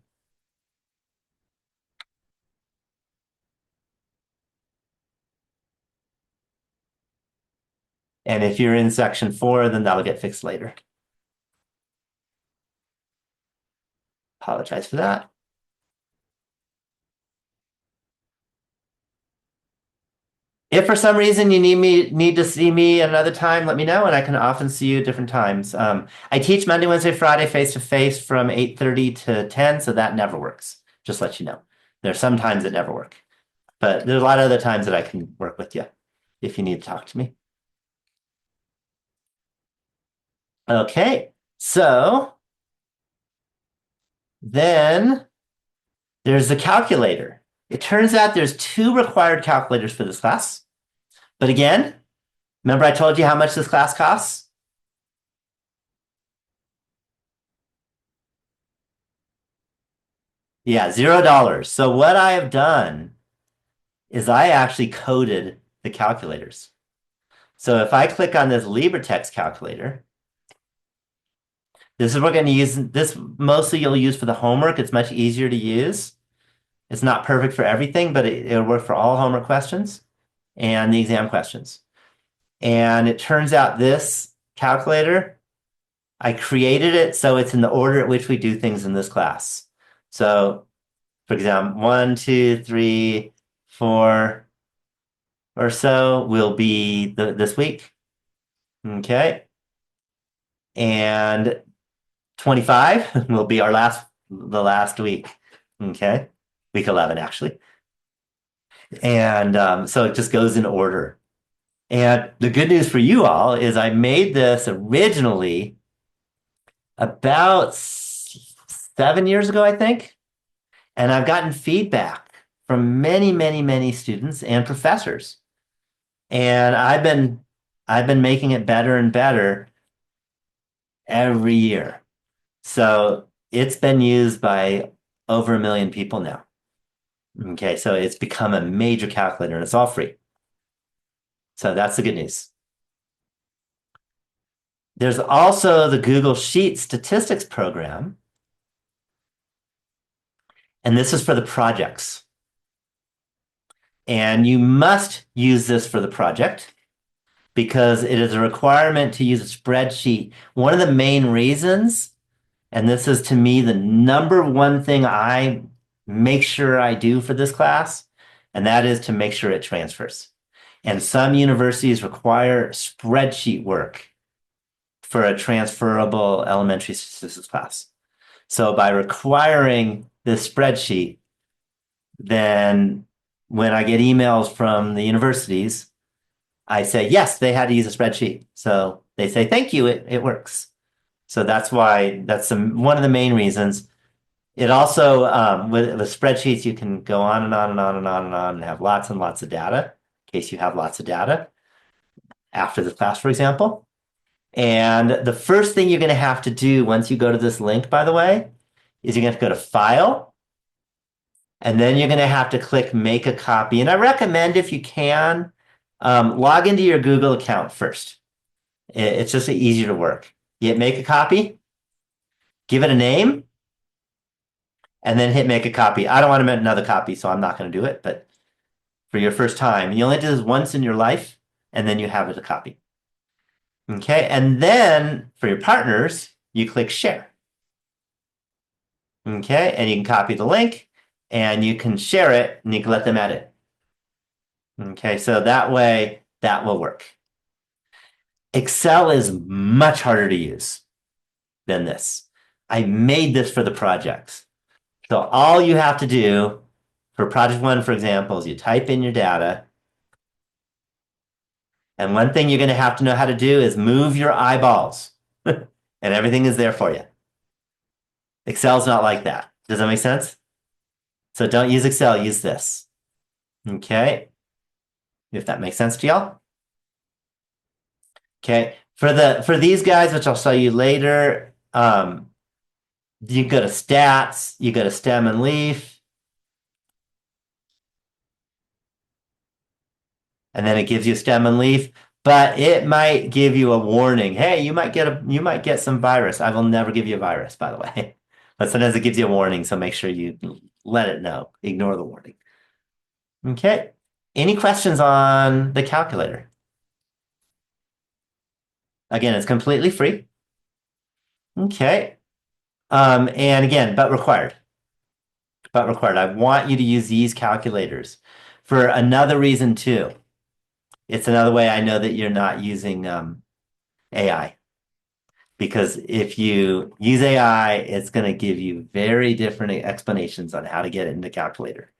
And if you're in section 4, then that'll get fixed later. Apologize for that. If for some reason you need to see me at another time, let me know, and I can often see you at different times. I teach Monday, Wednesday, Friday face to face from 8:30 to 10, so that never works. Just let you know. There are some times that never work, but there's a lot of other times that I can work with you if you need to talk to me. Okay, so then there's the calculator. It turns out there's 2 required calculators for this class. But again, remember I told you how much this class costs? Yeah, $0. So what I have done is I actually coded the calculators. So if I click on this LibreText calculator, This is what we're going to use. This mostly you'll use for the homework. It's much easier to use. It's not perfect for everything, but it'll work for all homework questions and the exam questions. And it turns out this calculator, I created it so it's in the order at which we do things in this class. So, for example, 1, 2, 3, 4 or so will be this week. Okay. And 25 will be the last week. Okay. Week 11, actually. And so it just goes in order. And the good news for you all is I made this originally about 7 years ago, I think. And I've gotten feedback from many, many, many students and professors. And I've been making it better and better every year. So it's been used by over 1 million people now. Okay, so it's become a major calculator and it's all free. So that's the good news. There's also the Google Sheet statistics program. And this is for the projects. And you must use this for the project because it is a requirement to use a spreadsheet. One of the main reasons, and this is to me the number one thing I make sure I do for this class, and that is to make sure it transfers. And some universities require spreadsheet work for a transferable elementary statistics class. So by requiring this spreadsheet, then when I get emails from the universities, I say, yes, they had to use a spreadsheet. So they say, thank you, it works. So that's why one of the main reasons. It also, with spreadsheets, you can go on and on and on and on and on and have lots and lots of data, in case you have lots of data after the class, for example. And the first thing you're going to have to do once you go to this link, by the way, is you're going to have to go to File, and then you're going to have to click Make a Copy. And I recommend, if you can, log into your Google account first. It's just easier to work. You hit Make a Copy, give it a name, and then hit Make a Copy. I don't want to make another copy, so I'm not going to do it. But for your first time, you only do this once in your life, and then you have it a copy. Okay, and then for your partners, you click Share. Okay, and you can copy the link, and you can share it, and you can let them edit. Okay, so that way, that will work. Excel is much harder to use than this. I made this for the projects. So all you have to do for project 1, for example, is you type in your data. And one thing you're going to have to know how to do is move your eyeballs. And everything is there for you. Excel's not like that. Does that make sense? So don't use Excel, use this. Okay. If that makes sense to y'all. Okay. For these guys, which I'll show you later, you go to stats, you go to stem and leaf. And then it gives you stem and leaf, but it might give you a warning. Hey, you might get some virus. I will never give you a virus, by the way. But sometimes it gives you a warning, so make sure you let it know. Ignore the warning. Okay. Any questions on the calculator? Again, it's completely free. Okay. And again, but required. But required. I want you to use these calculators for another reason too. It's another way I know that you're not using AI. Because if you use AI, it's going to give you very different explanations on how to get it into calculator.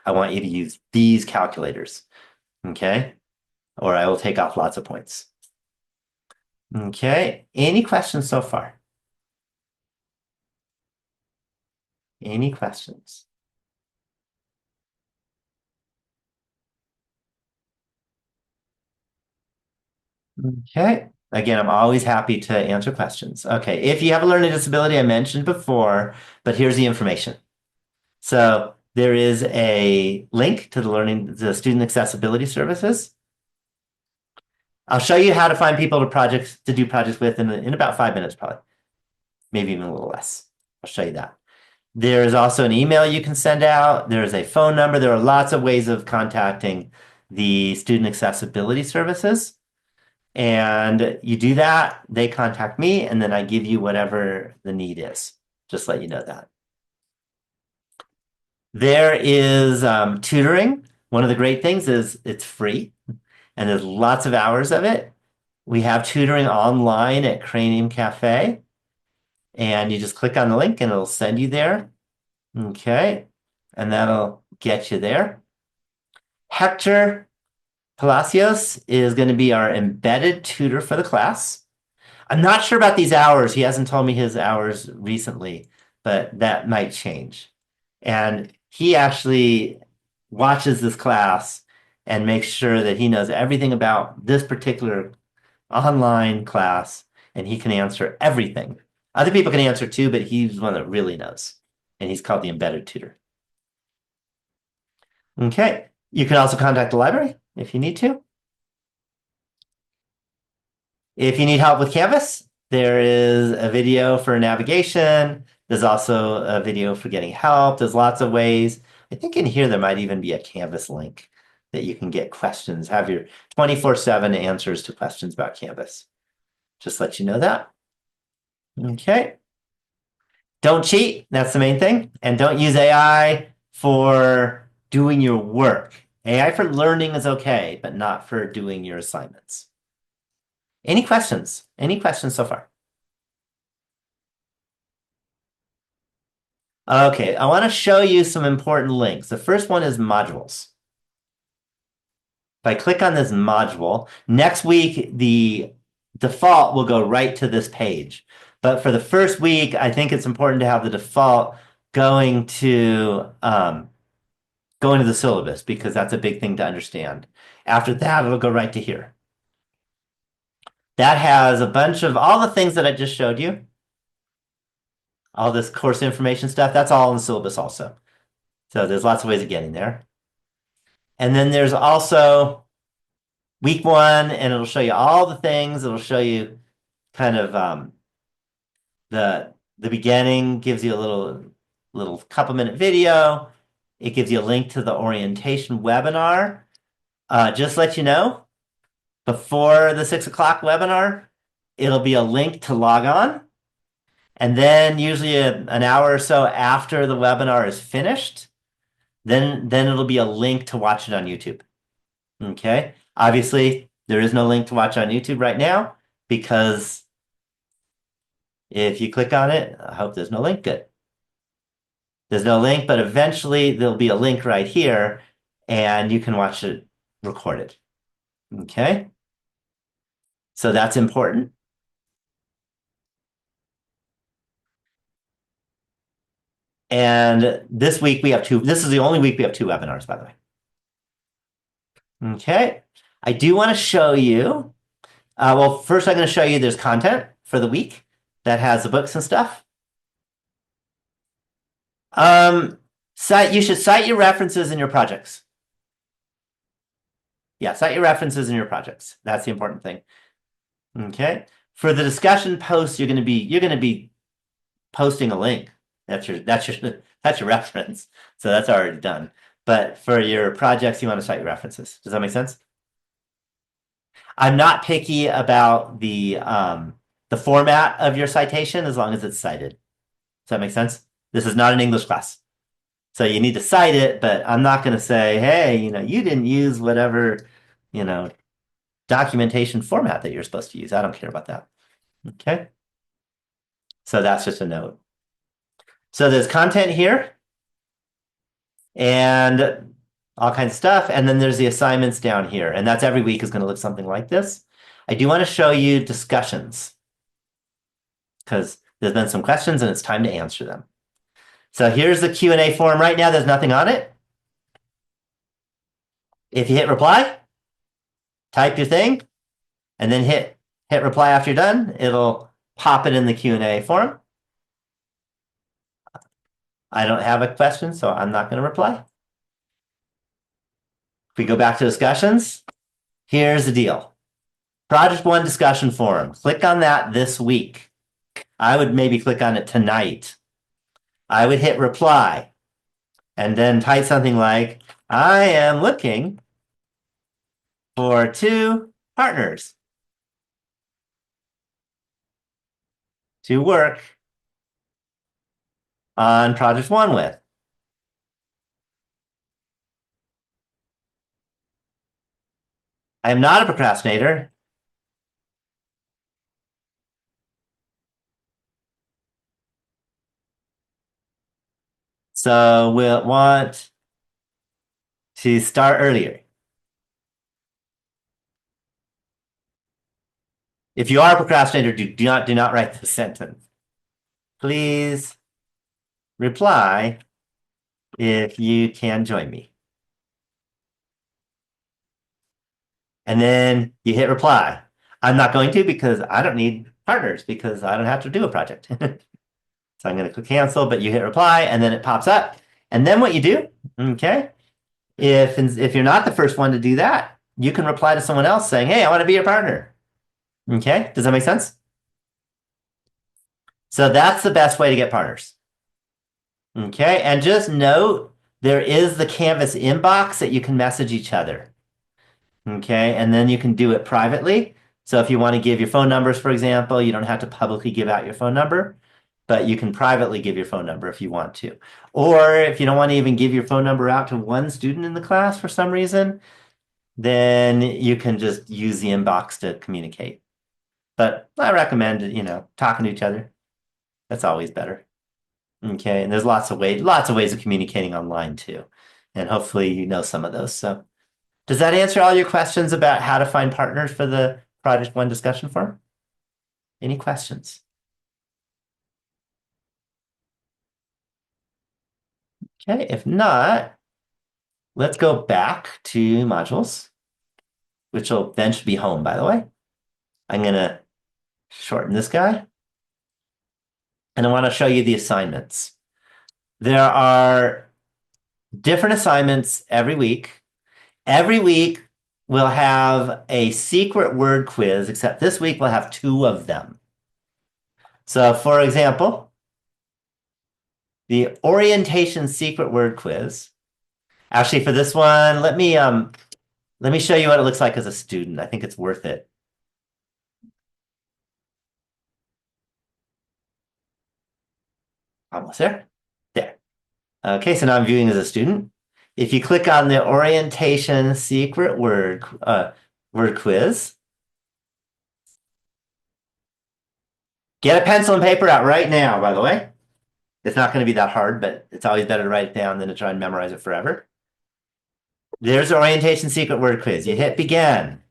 I want you to use these calculators, okay? Or I will take off lots of points. Okay, any questions so far? Any questions? Okay. Again, I'm always happy to answer questions. Okay, if you have a learning disability, I mentioned before, but here's the information. So there is a link to the student accessibility services. I'll show you how to find people to do projects with in about 5 minutes, probably. maybe even a little less. I'll show you that. There's also an email you can send out. There's a phone number. There are lots of ways of contacting the student accessibility services. And you do that, they contact me, and then I give you whatever the need is. Just let you know that. There is tutoring. One of the great things is it's free, and there's lots of hours of it. We have tutoring online at Cranium Cafe, and you just click on the link and it'll send you there. Okay, and that'll get you there. Hector Palacios is going to be our embedded tutor for the class. I'm not sure about these hours. He hasn't told me his hours recently, but that might change. And he actually watches this class and makes sure that he knows everything about this particular online class and he can answer everything. Other people can answer too, but he's one that really knows. And he's called the embedded tutor. Okay. You can also contact the library if you need to. If you need help with Canvas, there is a video for navigation. There's also a video for getting help. There's lots of ways. I think in here there might even be a Canvas link that you can get questions, have your 24/7 answers to questions about Canvas. Just let you know that. Okay. Don't cheat. That's the main thing. And don't use AI for doing your work. AI for learning is okay, but not for doing your assignments. Any questions? Any questions so far? Okay, I want to show you some important links. The first one is modules. If I click on this module, next week, the default will go right to this page. But for the first week, I think it's important to have the default going to the syllabus because that's a big thing to understand. After that, it'll go right to here. That has a bunch of all the things that I just showed you. All this course information stuff, that's all in the syllabus also. So there's lots of ways of getting there. And then there's also week 1, and it'll show you all the things. It'll show you kind of the beginning, gives you a little couple minute video. It gives you a link to the orientation webinar. Just let you know, before the 6 o'clock webinar, it'll be a link to log on. And then usually an hour or so after the webinar is finished, then it'll be a link to watch it on YouTube. Okay. Obviously, there is no link to watch on YouTube right now because if you click on it, I hope there's no link. Good. There's no link, but eventually there'll be a link right here and you can watch it recorded. Okay. So that's important. And this week we have this is the only week we have 2 webinars, by the way. Okay. I do want to show you, well, first I'm going to show you there's content for the week that has the books and stuff. You should cite your references in your projects. Yeah, cite your references in your projects. That's the important thing. Okay. For the discussion posts, you're going to be posting a link. That's your reference. So that's already done. But for your projects, you want to cite your references. Does that make sense? I'm not picky about the format of your citation as long as it's cited. Does that make sense? This is not an English class. So you need to cite it, but I'm not going to say, hey, you didn't use whatever, documentation format that you're supposed to use. I don't care about that. Okay. So that's just a note. So there's content here and all kinds of stuff. And then there's the assignments down here. And that's every week is going to look something like this. I do want to show you discussions because there's been some questions and it's time to answer them. So here's the Q&A form. Right now, there's nothing on it. If you hit reply, type your thing, and then hit reply after you're done, it'll pop it in the Q&A form. I don't have a question, so I'm not going to reply. If we go back to discussions, here's the deal. Project 1 discussion forum. Click on that this week. I would maybe click on it tonight. I would hit reply and then type something like, I am looking for 2 partners to work on project 1 with. I am not a procrastinator. So we'll want to start earlier. If you are a procrastinator, do not write this sentence. Please reply if you can join me. And then you hit reply. I'm not going to because I don't need partners because I don't have to do a project. So I'm going to click cancel, but you hit reply and then it pops up. And then what you do, okay, if you're not the first one to do that, you can reply to someone else saying, hey, I want to be your partner. Okay, does that make sense? So that's the best way to get partners. Okay, and just note there is the Canvas inbox that you can message each other. Okay, and then you can do it privately. So if you want to give your phone numbers, for example, you don't have to publicly give out your phone number, but you can privately give your phone number if you want to. Or if you don't want to even give your phone number out to one student in the class for some reason, then you can just use the inbox to communicate. But I recommend, talking to each other. That's always better. Okay, and there's lots of ways of communicating online too. And hopefully you know some of those. So does that answer all your questions about how to find partners for the Project 1 discussion forum? Any questions? Okay, if not, let's go back to modules, which will then should be home, by the way. I'm gonna shorten this guy. And I want to show you the assignments. There are different assignments every week. Every week we'll have a secret word quiz, except this week we'll have 2 of them. So for example, the orientation secret word quiz. Actually, for this one, let me show you what it looks like as a student. I think it's worth it. Almost there. There. Okay, so now I'm viewing as a student. If you click on the orientation secret word quiz, get a pencil and paper out right now, by the way. It's not going to be that hard, but it's always better to write it down than to try and memorize it forever. There's the orientation secret word quiz. You hit begin.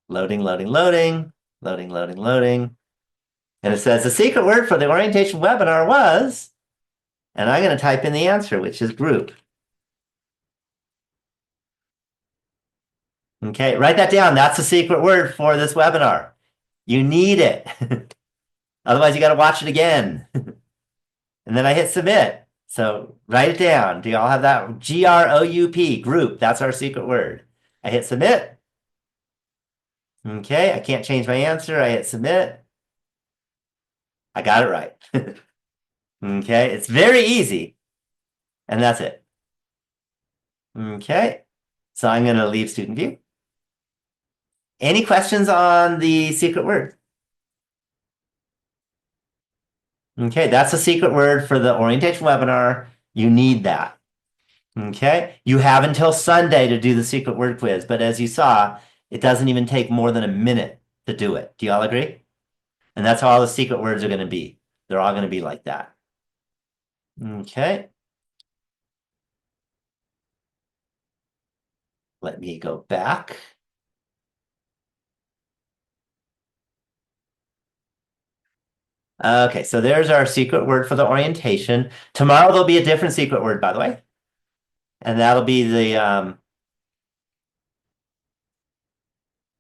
Loading, loading, loading, loading, loading, loading. And it says the secret word for the orientation webinar was, and I'm going to type in the answer, which is group. Okay, write that down. That's the secret word for this webinar. You need it. Otherwise, you got to watch it again. And then I hit submit. So write it down. Do y'all have that? GROUP, group. That's our secret word. I hit submit. Okay, I can't change my answer. I hit submit. I got it right. Okay, it's very easy. And that's it. Okay, so I'm going to leave student view. Any questions on the secret word? Okay, that's the secret word for the orientation webinar. You need that. Okay, you have until Sunday to do the secret word quiz, but as you saw, it doesn't even take more than a minute to do it. Do you all agree? And that's how all the secret words are going to be. They're all going to be like that. Okay. Let me go back. Okay, so there's our secret word for the orientation. Tomorrow there'll be a different secret word, by the way. And that'll be the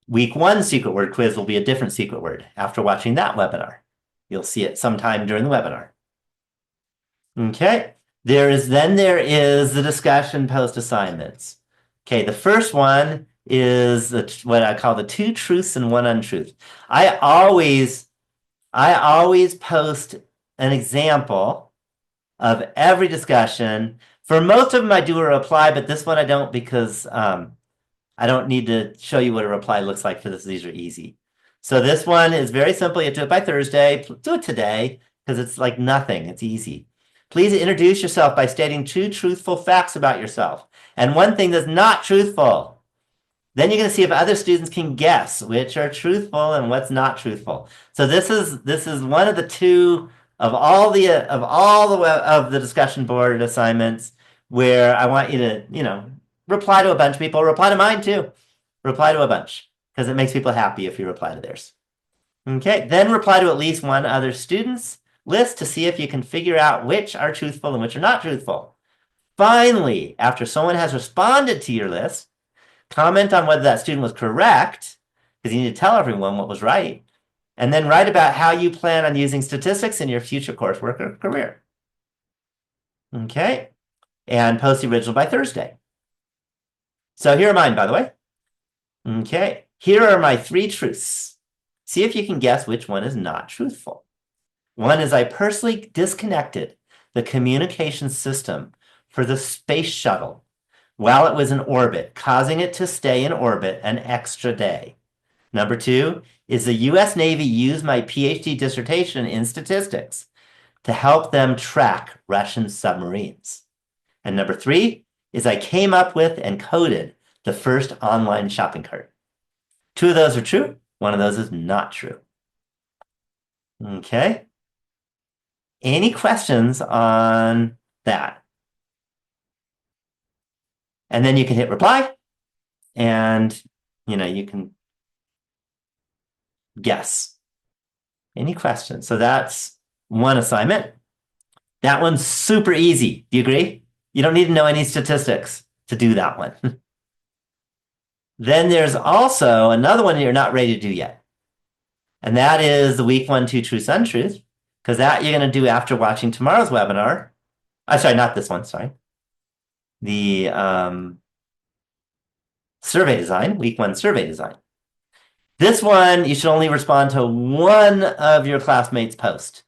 week 1 secret word quiz will be a different secret word after watching that webinar. You'll see it sometime during the webinar. Okay, there is the discussion post assignments. Okay, the first one is what I call the two truths and one untruth. I always post an example of every discussion. For most of them, I do a reply, but this one I don't because I don't need to show you what a reply looks like for this. These are easy. So this one is very simple. You have to do it by Thursday. Do it today because it's like nothing. It's easy. Please introduce yourself by stating two truthful facts about yourself and one thing that's not truthful. Then you're going to see if other students can guess which are truthful and what's not truthful. So this is one of the two of all the discussion board assignments where I want you to, reply to a bunch of people. Reply to mine too. Reply to a bunch because it makes people happy if you reply to theirs. Okay, then reply to at least one other student's list to see if you can figure out which are truthful and which are not truthful. Finally, after someone has responded to your list, comment on whether that student was correct, because you need to tell everyone what was right, and then write about how you plan on using statistics in your future coursework or career. Okay, and post the original by Thursday. So here are mine, by the way. Okay, here are my three truths. See if you can guess which one is not truthful. One is I personally disconnected the communication system for the space shuttle while it was in orbit, causing it to stay in orbit an extra day. Number two is the US Navy used my PhD dissertation in statistics to help them track Russian submarines. And number three is I came up with and coded the first online shopping cart. Two of those are true. One of those is not true. Okay. Any questions on that? And then you can hit reply and, you can guess. Any questions? So that's one assignment. That one's super easy. Do you agree? You don't need to know any statistics to do that one. Then there's also another one you're not ready to do yet. And that is the week 1, 2 truths, untruths, because that you're going to do after watching tomorrow's webinar. Sorry, not this one, sorry. The survey design, week 1 survey design. This one, you should only respond to one of your classmates' posts.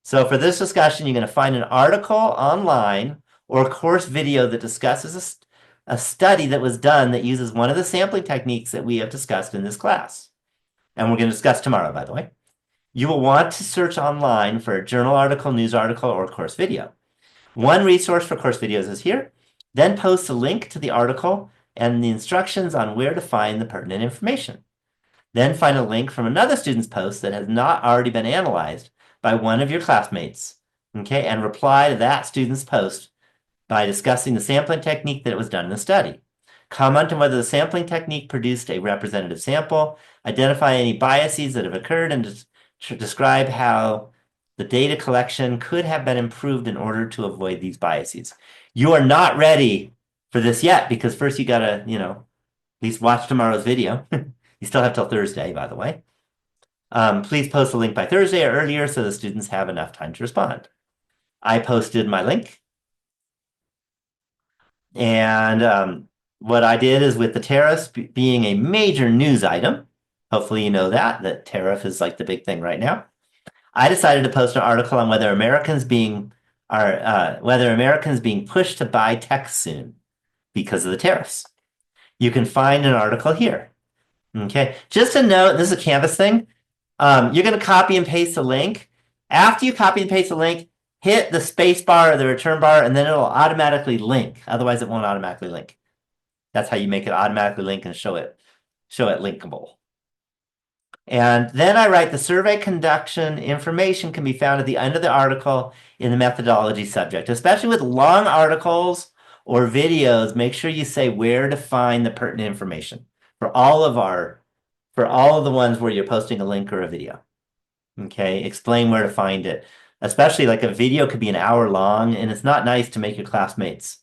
So for this discussion, you're going to find an article online or a course video that discusses a study that was done that uses one of the sampling techniques that we have discussed in this class. And we're going to discuss tomorrow, by the way. You will want to search online for a journal article, news article, or course video. One resource for course videos is here. Then post a link to the article and the instructions on where to find the pertinent information. Then find a link from another student's post that has not already been analyzed by one of your classmates, okay, and reply to that student's post by discussing the sampling technique that was done in the study. Comment on whether the sampling technique produced a representative sample, identify any biases that have occurred, and describe how the data collection could have been improved in order to avoid these biases. You are not ready for this yet because first you gotta, at least watch tomorrow's video. You still have till Thursday, by the way. Please post a link by Thursday or earlier so the students have enough time to respond. I posted my link. And what I did is with the tariffs being a major news item, hopefully you know that tariff is like the big thing right now. I decided to post an article on whether Americans being pushed to buy tech soon because of the tariffs. You can find an article here. Okay, just a note, this is a Canvas thing. You're going to copy and paste the link. After you copy and paste the link, hit the space bar or the return bar, and then it'll automatically link. Otherwise, it won't automatically link. That's how you make it automatically link and show it linkable. And then I write the survey conduction information can be found at the end of the article in the methodology subject. Especially with long articles or videos, make sure you say where to find the pertinent information for all of the ones where you're posting a link or a video. Okay, explain where to find it. Especially like a video could be an hour long, and it's not nice to make your classmates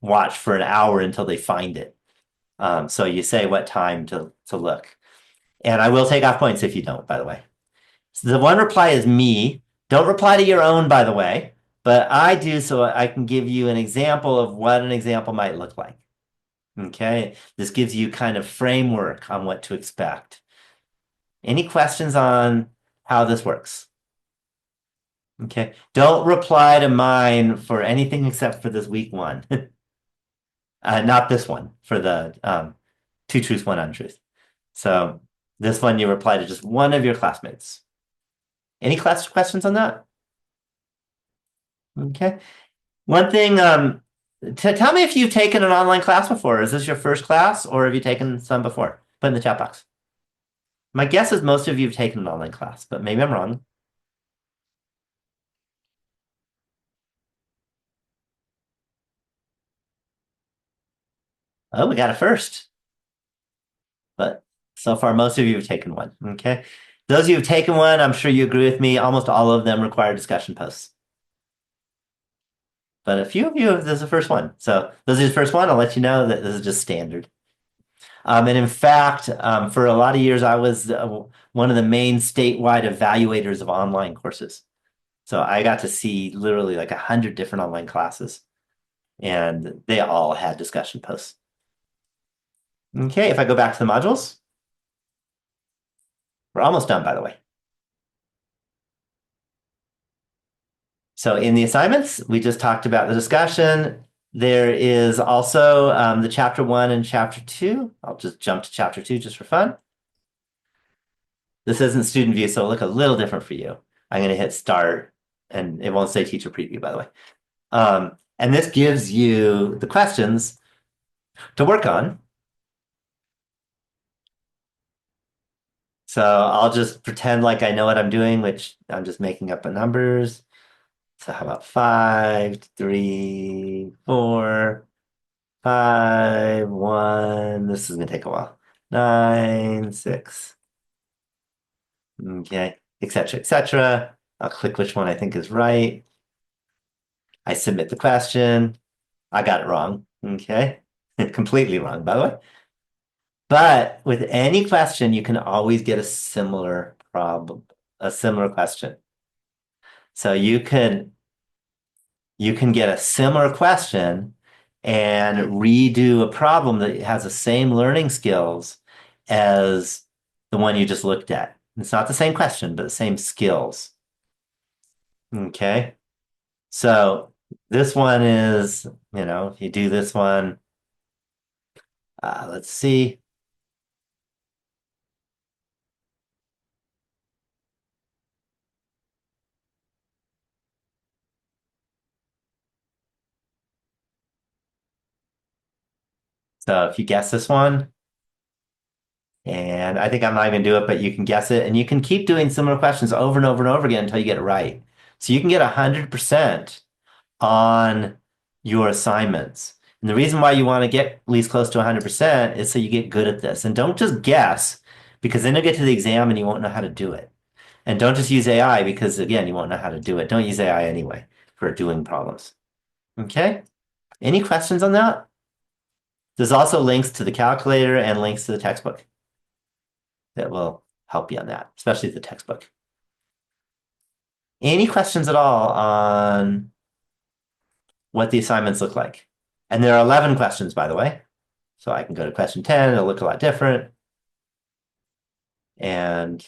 watch for an hour until they find it. So you say what time to look. And I will take off points if you don't, by the way. So the one reply is me. Don't reply to your own, by the way, but I do so I can give you an example of what an example might look like. Okay, this gives you kind of framework on what to expect. Any questions on how this works? Okay, don't reply to mine for anything except for this week one. Not this one, for the two truths, one untruth. So this one you reply to just one of your classmates. Any questions on that? Okay. One thing, tell me if you've taken an online class before. Is this your first class or have you taken some before? Put in the chat box. My guess is most of you have taken an online class, but maybe I'm wrong. Oh, we got a first. But so far, most of you have taken one. Okay. Those of you who've taken one, I'm sure you agree with me. Almost all of them require discussion posts. But a few of you, this is the first one. So this is the first one. I'll let you know that this is just standard. And in fact, for a lot of years, I was one of the main statewide evaluators of online courses. So I got to see literally like 100 different online classes, and they all had discussion posts. Okay, if I go back to the modules, we're almost done, by the way. So in the assignments, we just talked about the discussion. There is also the chapter 1 and chapter 2. I'll just jump to chapter 2 just for fun. This isn't student view, so it'll look a little different for you. I'm going to hit start, and it won't say teacher preview, by the way. And this gives you the questions to work on. So I'll just pretend like I know what I'm doing, which I'm just making up the numbers. So how about 5, 3, 4, 5, 1. This is going to take a while. 9, 6. Okay, etc., etc. I'll click which one I think is right. I submit the question. I got it wrong. Okay, completely wrong, by the way. But with any question, you can always get a similar problem, a similar question. So you can get a similar question and redo a problem that has the same learning skills as the one you just looked at. It's not the same question, but the same skills. Okay. So this one is, if you do this one, let's see. So if you guess this one, and I think I'm not going to do it, but you can guess it, and you can keep doing similar questions over and over and over again until you get it right. So you can get 100% on your assignments. And the reason why you want to get at least close to 100% is so you get good at this. And don't just guess, because then you'll get to the exam and you won't know how to do it. And don't just use AI because, again, you won't know how to do it. Don't use AI anyway for doing problems. Okay? Any questions on that? There's also links to the calculator and links to the textbook that will help you on that, especially the textbook. Any questions at all on what the assignments look like? And there are 11 questions, by the way. So I can go to question 10, it'll look a lot different. And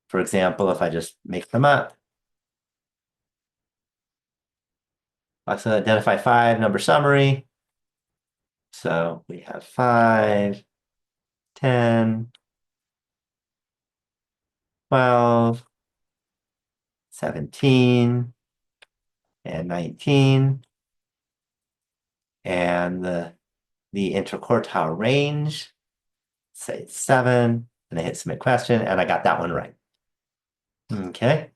for example, if I just make them up, let's identify 5 number summary. So we have 5, 10, 12, 17, and 19. And the interquartile range, say it's 7, and I hit submit question, and I got that one right. Okay.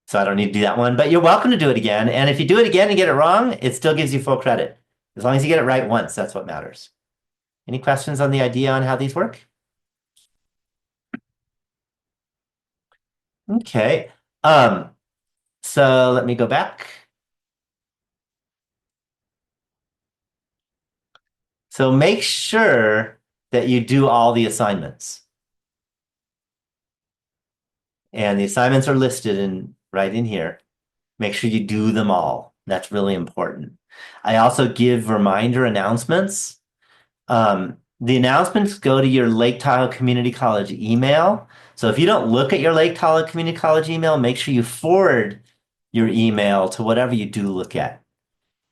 So I don't need to do that one, but you're welcome to do it again. And if you do it again and get it wrong, it still gives you full credit. As long as you get it right once, that's what matters. Any questions on the idea on how these work? Okay. So let me go back. So make sure that you do all the assignments. And the assignments are listed right in here. Make sure you do them all. That's really important. I also give reminder announcements. The announcements go to your Lake Tahoe Community College email. So if you don't look at your Lake Tahoe Community College email, make sure you forward your email to whatever you do look at.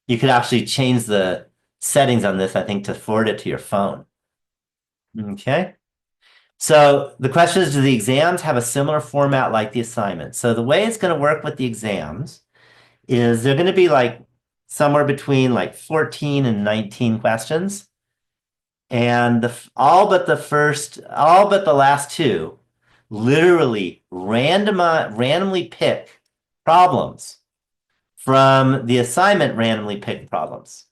You could actually change the settings on this, I think, to forward it to your phone. Okay. So the question is, do the exams have a similar format like the assignment? So the way it's going to work with the exams is they're going to be like somewhere between like 14 and 19 questions. And all but the last two, literally randomly pick problems from the assignment randomly picked problems.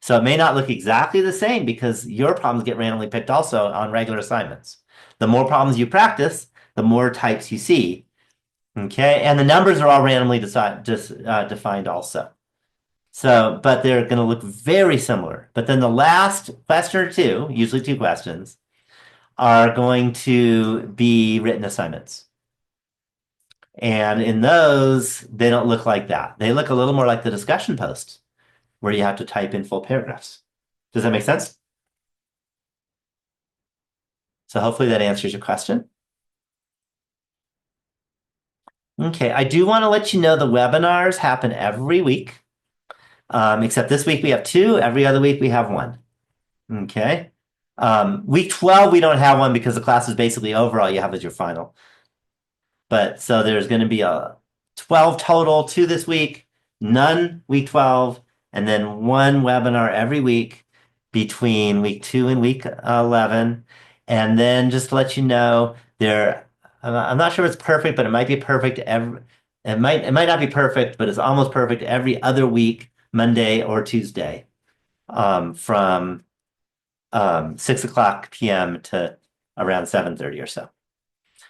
So it may not look exactly the same because your problems get randomly picked also on regular assignments. The more problems you practice, the more types you see. Okay, and the numbers are all randomly defined also. So, but they're going to look very similar. But then the last question or two, usually two questions, are going to be written assignments. And in those, they don't look like that. They look a little more like the discussion post where you have to type in full paragraphs. Does that make sense? So hopefully that answers your question. Okay, I do want to let you know the webinars happen every week, except this week we have two. Every other week we have one. Okay. Week 12, we don't have one because the class is basically over. All you have is your final. But so there's going to be a 12 total, two this week, none week 12, and then one webinar every week between week 2 and week 11. And then just to let you know, I'm not sure it's perfect, but it might be perfect it might not be perfect, but it's almost perfect every other week, Monday or Tuesday, from 6 o'clock p.m. to around 7:30 or so.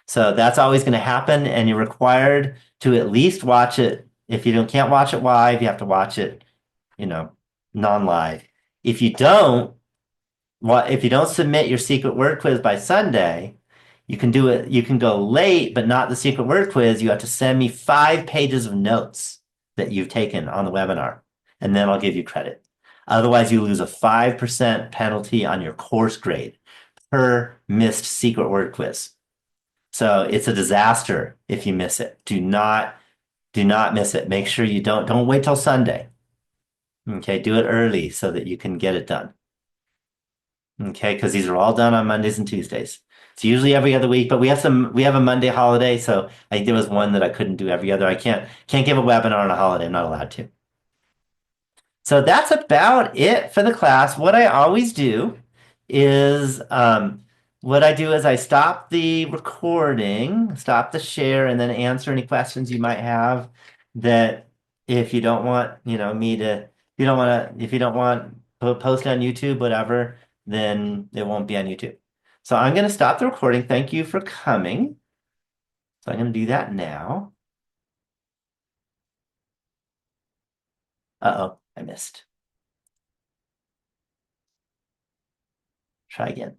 So that's always going to happen, and you're required to at least watch it. If you can't watch it live, you have to watch it, you know, non-live. If you don't, if you don't submit your secret word quiz by Sunday, you can do it. You can go late, but not the secret word quiz. You have to send me 5 pages of notes that you've taken on the webinar, and then I'll give you credit. Otherwise, you lose a 5% penalty on your course grade per missed secret word quiz. So it's a disaster if you miss it. Do not miss it. Make sure you don't wait till Sunday. Okay, do it early so that you can get it done. Okay, because these are all done on Mondays and Tuesdays. It's usually every other week, but we have a Monday holiday, so I think there was one that I couldn't do every other. I can't give a webinar on a holiday. I'm not allowed to. So that's about it for the class. What I always do is I stop the recording, stop the share, and then answer any questions you might have that if you don't want, me to, if you don't want post on YouTube, whatever, then it won't be on YouTube. So I'm going to stop the recording. Thank you for coming. So I'm going to do that now. Uh-oh, I missed. Try again.